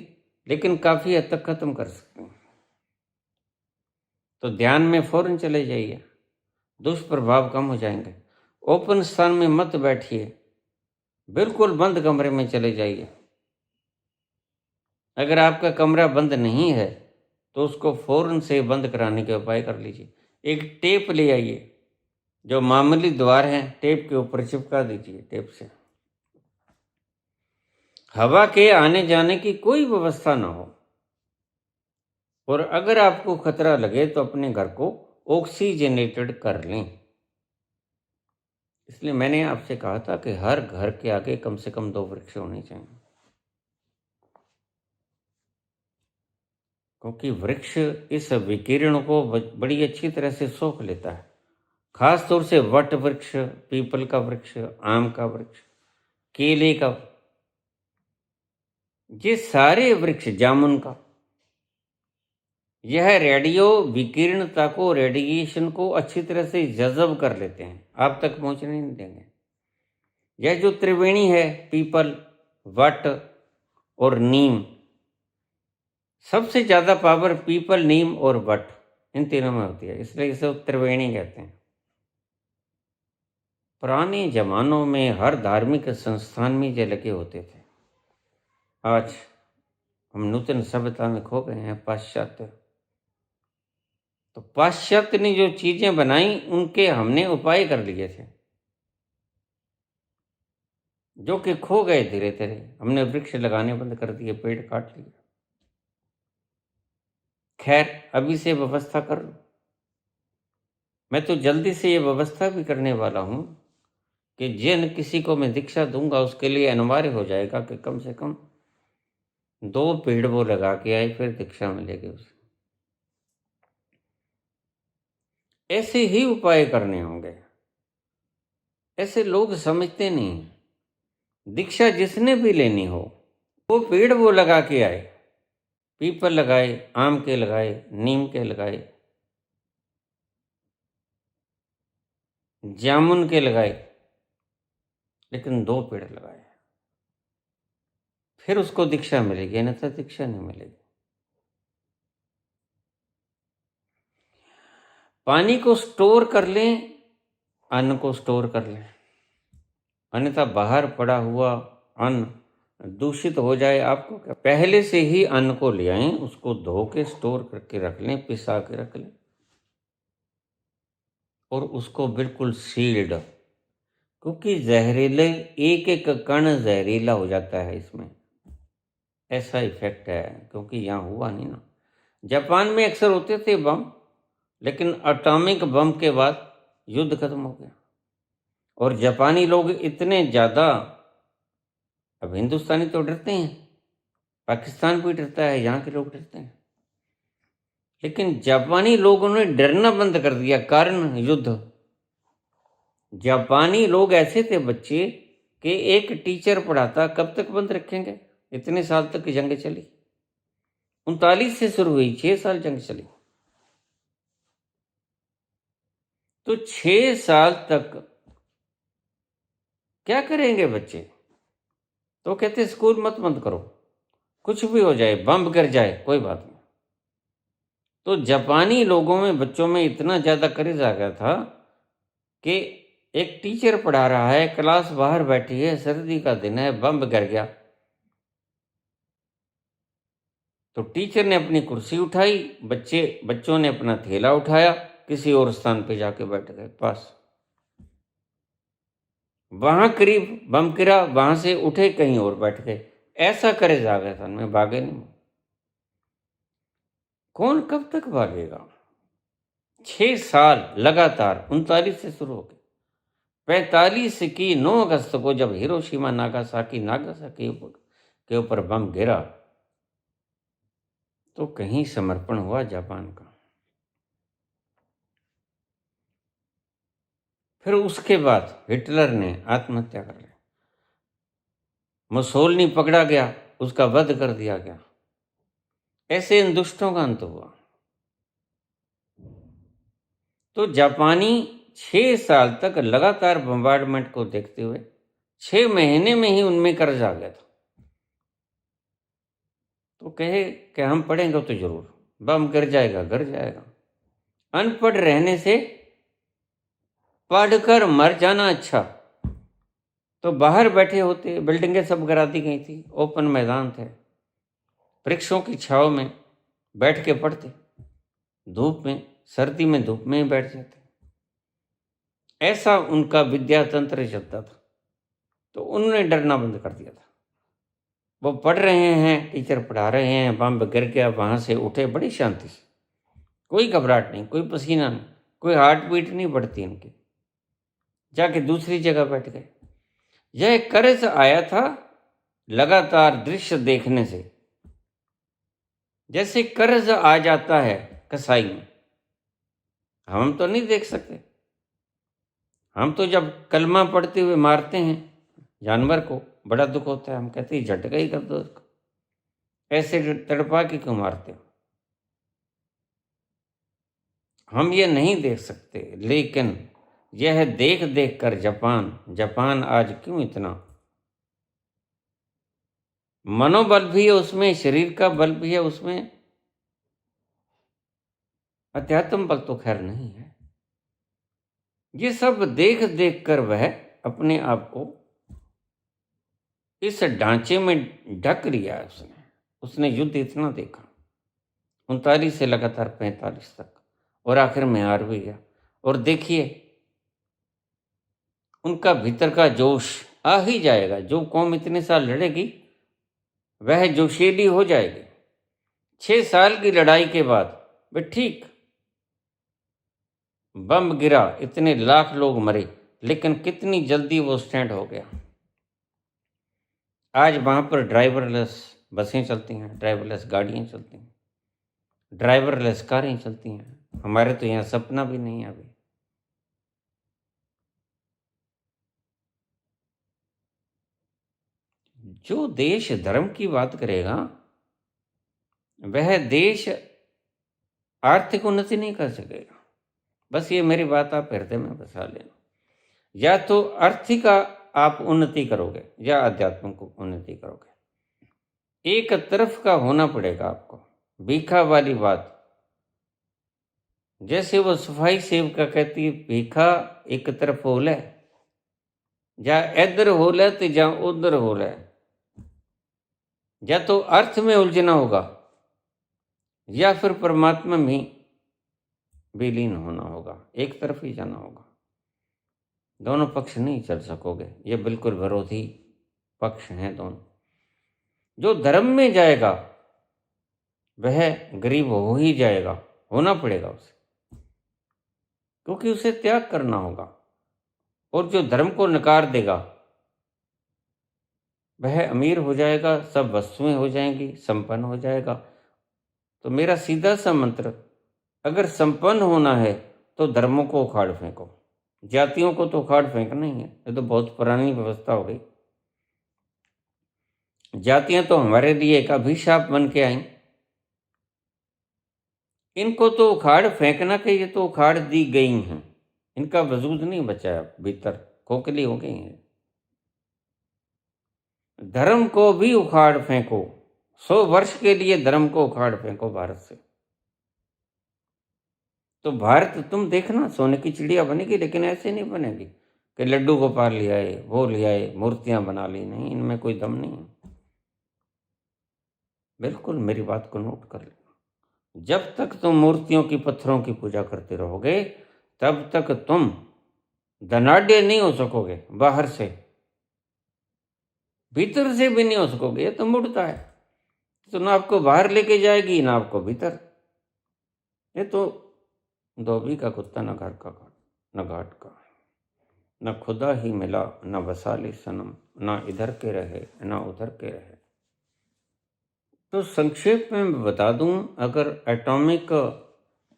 लेकिन काफी हद तक खत्म कर सकती हैं। तो ध्यान में फौरन चले जाइए, दुष्प्रभाव कम हो जाएंगे। ओपन स्थान में मत बैठिए, बिल्कुल बंद कमरे में चले जाइए। अगर आपका कमरा बंद नहीं है तो उसको फौरन से बंद कराने के उपाय कर लीजिए। एक टेप ले आइए, जो मामूली द्वार है टेप के ऊपर चिपका दीजिए टेप से। हवा के आने जाने की कोई व्यवस्था ना हो, और अगर आपको खतरा लगे तो अपने घर को ऑक्सीजनेटेड कर लें। इसलिए मैंने आपसे कहा था कि हर घर के आगे कम से कम 2 वृक्ष होने चाहिए, क्योंकि वृक्ष इस विकिरण को बड़ी अच्छी तरह से सोख लेता है। खास तौर से वट वृक्ष, पीपल का वृक्ष, आम का वृक्ष, केले का, ये सारे वृक्ष, जामुन का, यह रेडियो विकिरणता को, रेडिएशन को अच्छी तरह से जज़ब कर लेते हैं, आप तक पहुंचने नहीं देंगे। यह जो त्रिवेणी है, पीपल, वट और नीम, सबसे ज्यादा पावर पीपल, नीम और वट, इन तीनों में होती है, इसलिए इसे त्रिवेणी कहते हैं। पुराने जमानों में हर धार्मिक संस्थान में ये लगे होते थे। आज हम नूतन सभ्यता में खो गए हैं, पाश्चात्य। तो पाश्चात्य ने जो चीजें बनाई, उनके हमने उपाय कर लिए थे, जो कि खो गए धीरे धीरे। हमने वृक्ष लगाने बंद कर दिए, पेड़ काट लिए। खैर, अभी से व्यवस्था कर लो। मैं तो जल्दी से ये व्यवस्था भी करने वाला हूं कि जिन किसी को मैं दीक्षा दूंगा, उसके लिए अनिवार्य हो जाएगा कि कम से कम 2 पेड़ वो लगा के आए, फिर दीक्षा मिलेगी उसे। ऐसे ही उपाय करने होंगे। ऐसे लोग समझते नहीं। दीक्षा जिसने भी लेनी हो, वो पेड़ वो लगा के आए, पीपल लगाए, आम के लगाए, नीम के लगाए, जामुन के लगाए, लेकिन 2 पेड़ लगाए, फिर उसको दीक्षा मिलेगी, अन्यथा दीक्षा नहीं मिलेगी। पानी को स्टोर कर लें, अन्न को स्टोर कर लें, अन्यथा बाहर पड़ा हुआ अन्न दूषित हो जाए। आपको क्या, पहले से ही अन्न को ले आएं, उसको धो के स्टोर करके रख लें, पिसा के रख लें, और उसको बिल्कुल सील्ड, क्योंकि जहरीले, एक एक कण जहरीला हो जाता है इसमें, ऐसा इफेक्ट है। क्योंकि यहाँ हुआ नहीं ना। जापान में अक्सर होते थे बम, लेकिन एटॉमिक बम के बाद युद्ध खत्म हो गया। और जापानी लोग इतने ज़्यादा, अब हिंदुस्तानी तो डरते हैं, पाकिस्तान भी डरता है, यहाँ के लोग डरते हैं, लेकिन जापानी लोगों ने डरना बंद कर दिया। कारण युद्ध। जापानी लोग ऐसे थे बच्चे कि एक टीचर पढ़ाता, कब तक बंद रखेंगे? इतने साल तक जंग चली, 39 से शुरू हुई, 6 साल जंग चली। तो 6 साल तक क्या करेंगे बच्चे? तो कहते स्कूल मत बंद करो, कुछ भी हो जाए, बम गिर जाए, कोई बात नहीं। तो जापानी लोगों में, बच्चों में इतना ज़्यादा करेज आ गया था कि एक टीचर पढ़ा रहा है, क्लास बाहर बैठी है, सर्दी का दिन है, बम गिर गया, तो टीचर ने अपनी कुर्सी उठाई, बच्चों ने अपना थैला उठाया, किसी और स्थान पे जाके बैठ गए पास। वहां करीब बम गिरा, वहां से उठे कहीं और बैठ गए। ऐसा करेज आ गया था उनमें, भागे नहीं। कौन कब तक भागेगा? 6 साल लगातार, 39 से शुरू हो गए, 45 की 9 अगस्त को जब हिरोशिमा नागासाकी के ऊपर बम गिरा, तो कहीं समर्पण हुआ जापान का। फिर उसके बाद हिटलर ने आत्महत्या कर ली, मुसोलिनी पकड़ा गया, उसका वध कर दिया गया। ऐसे इन दुष्टों का अंत हुआ। तो जापानी 6 साल तक लगातार बम्बार्डमेंट को देखते हुए 6 महीने में ही उनमें कर्ज आ गया था। तो कहे कि हम पढ़ेंगे तो जरूर, बम गिर जाएगा, गिर जाएगा। अनपढ़ रहने से पढ़कर मर जाना अच्छा। तो बाहर बैठे होते, बिल्डिंगें सब गिरा दी गई थी, ओपन मैदान थे, वृक्षों की छाव में बैठ के पढ़ते, धूप में, सर्दी में धूप में ही बैठ जाते। ऐसा उनका विद्या तंत्र चलता था। तो उन्होंने डरना बंद कर दिया था। वो पढ़ रहे हैं, टीचर पढ़ा रहे हैं, बम गिर गया, वहाँ से उठे बड़ी शांति से, कोई घबराहट नहीं, कोई पसीना नहीं, कोई हार्ट बीट नहीं बढ़ती इनकी, जाके दूसरी जगह बैठ गए। यह कर्ज आया था लगातार दृश्य देखने से। जैसे कर्ज आ जाता है कसाई में, हम तो नहीं देख सकते। हम तो जब कलमा पढ़ते हुए मारते हैं जानवर को, बड़ा दुख होता है, हम कहते हैं झटका ही कर दो उसको, ऐसे तड़पा के क्यों मारते हो? हम ये नहीं देख सकते, लेकिन यह देख देख कर जापान आज क्यों इतना, मनोबल भी है उसमें, शरीर का बल भी है उसमें, अध्यात्म बल तो खैर नहीं है। ये सब देख देख कर वह अपने आप को इस ढांचे में ढक लिया है उसने युद्ध इतना देखा, 39 से लगातार 45 तक, और आखिर में हार भी गया। और देखिए उनका भीतर का जोश आ ही जाएगा। जो कौम इतने साल लड़ेगी वह जोशीली हो जाएगी। 6 साल की लड़ाई के बाद वे ठीक, बम गिरा, इतने लाख लोग मरे, लेकिन कितनी जल्दी वो स्टैंड हो गया। आज वहाँ पर ड्राइवरलेस बसें चलती हैं, ड्राइवरलेस गाड़ियाँ चलती हैं, ड्राइवरलेस कारें चलती हैं। हमारे तो यहाँ सपना भी नहीं है अभी। जो देश धर्म की बात करेगा वह देश आर्थिक उन्नति नहीं कर सकेगा। बस ये मेरी बात आप हृदय में बसा लेना। या तो आर्थिक आप उन्नति करोगे या आध्यात्मिक उन्नति करोगे, एक तरफ का होना पड़ेगा आपको। भीखा वाली बात, जैसे वो सफाई सेवका कहती है, भीखा एक तरफ होले, या इधर होले तो या उधर होले। या तो अर्थ में उलझना होगा या फिर परमात्मा में विलीन होना होगा, एक तरफ ही जाना होगा। दोनों पक्ष नहीं चल सकोगे, ये बिल्कुल विरोधी पक्ष हैं दोनों। जो धर्म में जाएगा वह गरीब हो ही जाएगा, होना पड़ेगा उसे। क्योंकि उसे त्याग करना होगा। और जो धर्म को नकार देगा वह अमीर हो जाएगा, सब वस्तुएं हो जाएंगी, संपन्न हो जाएगा। तो मेरा सीधा सा मंत्र, अगर संपन्न होना है तो धर्मों को उखाड़ फेंको, जातियों को तो उखाड़ फेंकना ही है। ये तो बहुत पुरानी व्यवस्था हो गई। जातियां तो हमारे लिए एक अभिशाप बन के आई। इनको तो उखाड़ फेंकना के, ये तो उखाड़ दी गई हैं। इनका वजूद नहीं बचा है, भीतर खोखली हो गई हैं। धर्म को भी उखाड़ फेंको, 100 वर्ष के लिए धर्म को उखाड़ फेंको भारत से। तो भारत तुम देखना सोने की चिड़िया बनेगी, लेकिन ऐसे नहीं बनेगी कि लड्डू गोपाल ले आए, वो ले आए, मूर्तियां बना ली। नहीं, इनमें कोई दम नहीं है। बिल्कुल मेरी बात को नोट कर लेना। जब तक तुम मूर्तियों की, पत्थरों की पूजा करते रहोगे, तब तक तुम धनाढ्य नहीं हो सकोगे। बाहर से, भीतर से भी नहीं हो सकोगे। ये तो मुड़ता है, तो ना आपको बाहर लेके जाएगी ना आपको भीतर। ये तो धोबी का कुत्ता, न घर का न घाट का, न खुदा ही मिला न वसाली सनम, न इधर के रहे न उधर के रहे। तो संक्षेप में मैं बता दूं, अगर एटॉमिक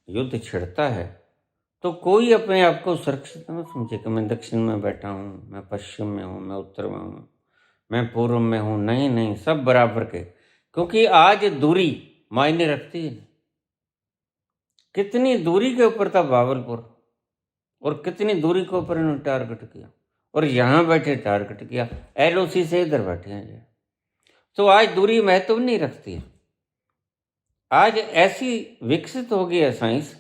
युद्ध छिड़ता है तो कोई अपने आप को सुरक्षित न समझे कि मैं दक्षिण में बैठा हूँ, मैं पश्चिम में हूँ, मैं उत्तर में हूँ, मैं पूर्व में हूँ। नहीं नहीं, सब बराबर के। क्योंकि आज दूरी मायने रखती है। कितनी दूरी के ऊपर था भागलपुर, और कितनी दूरी के ऊपर इन्होंने टारगेट किया, और यहाँ बैठे टारगेट किया, LOC से इधर बैठे हैं। तो आज दूरी महत्व नहीं रखती है। आज ऐसी विकसित हो गई है साइंस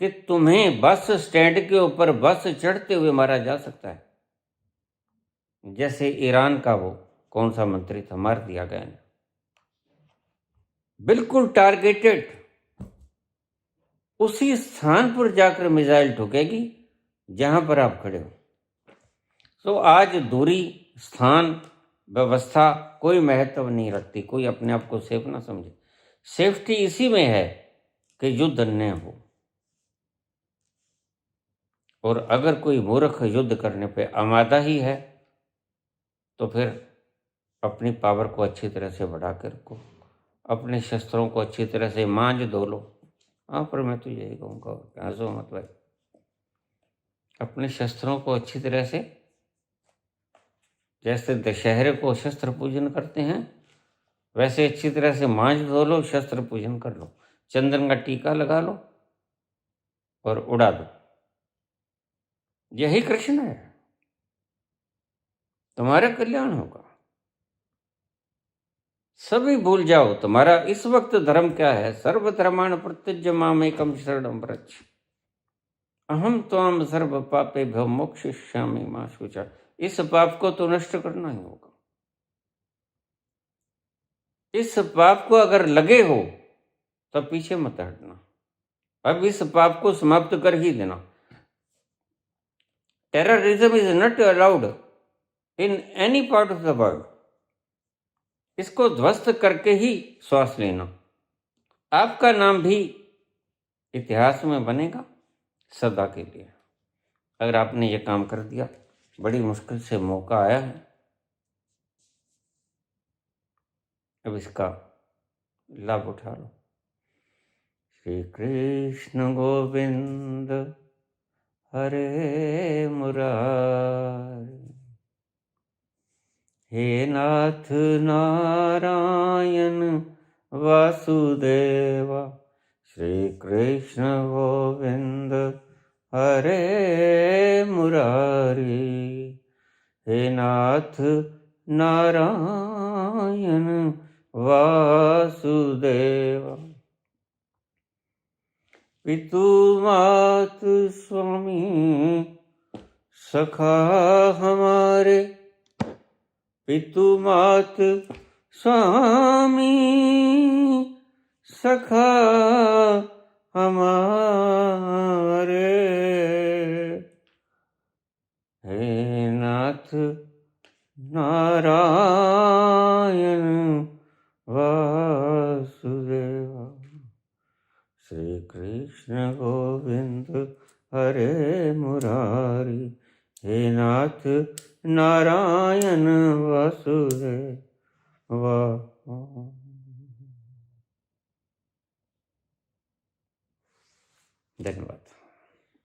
कि तुम्हें बस स्टैंड के ऊपर बस चढ़ते हुए मारा जा सकता है। जैसे ईरान का वो कौन सा मंत्री था, मार दिया गया। बिल्कुल टारगेटेड, उसी स्थान पर जाकर मिसाइल ठुकेगी जहां पर आप खड़े हो। तो आज दूरी, स्थान, व्यवस्था कोई महत्व नहीं रखती। कोई अपने आप को सेफ ना समझे। सेफ्टी इसी में है कि युद्ध न हो। और अगर कोई मूर्ख युद्ध करने पे आमादा ही है तो फिर अपनी पावर को अच्छी तरह से बढ़ा कर रखो, अपने शस्त्रों को अच्छी तरह से मांझ धो लो। हाँ, पर मैं तो यही कहूँगा, हंसो मत भाई। अपने शस्त्रों को अच्छी तरह से, जैसे दशहरे को शस्त्र पूजन करते हैं, वैसे अच्छी तरह से मांझ धो लो, शस्त्र पूजन कर लो, चंदन का टीका लगा लो और उड़ा दो। यही कृष्ण है, तुम्हारा कल्याण होगा। सभी भूल जाओ तुम्हारा इस वक्त धर्म क्या है। सर्वधर्मान् परित्यज्य मामेकं शरणं व्रज, अहम त्वां सर्व पापेभ्यो मोक्षयिष्यामि मा शुचा। इस पाप को तो नष्ट करना ही होगा। इस पाप को अगर लगे हो तो पीछे मत हटना। अब इस पाप को समाप्त कर ही देना। Terrorism is not allowed in any part of the world. इसको ध्वस्त करके ही श्वास लेना। आपका नाम भी इतिहास में बनेगा सदा के लिए, अगर आपने ये काम कर दिया। बड़ी मुश्किल से मौका आया है, अब इसका लाभ उठा लो। श्री कृष्ण गोविंद हरे मुरारी, हे नाथ नारायण वासुदेवा। श्री कृष्ण गोविंद हरे मुरारी, हे नाथ नारायण वासुदेवा। पितु मात स्वामी सखा हमारे, पितु मात स्वामी सखा हमारे, हे नाथ नारायण वासुदेवा। श्री कृष्ण गोविंद हरे मुरारी, हे नाथ नारायण वासुदेव। धन्यवाद।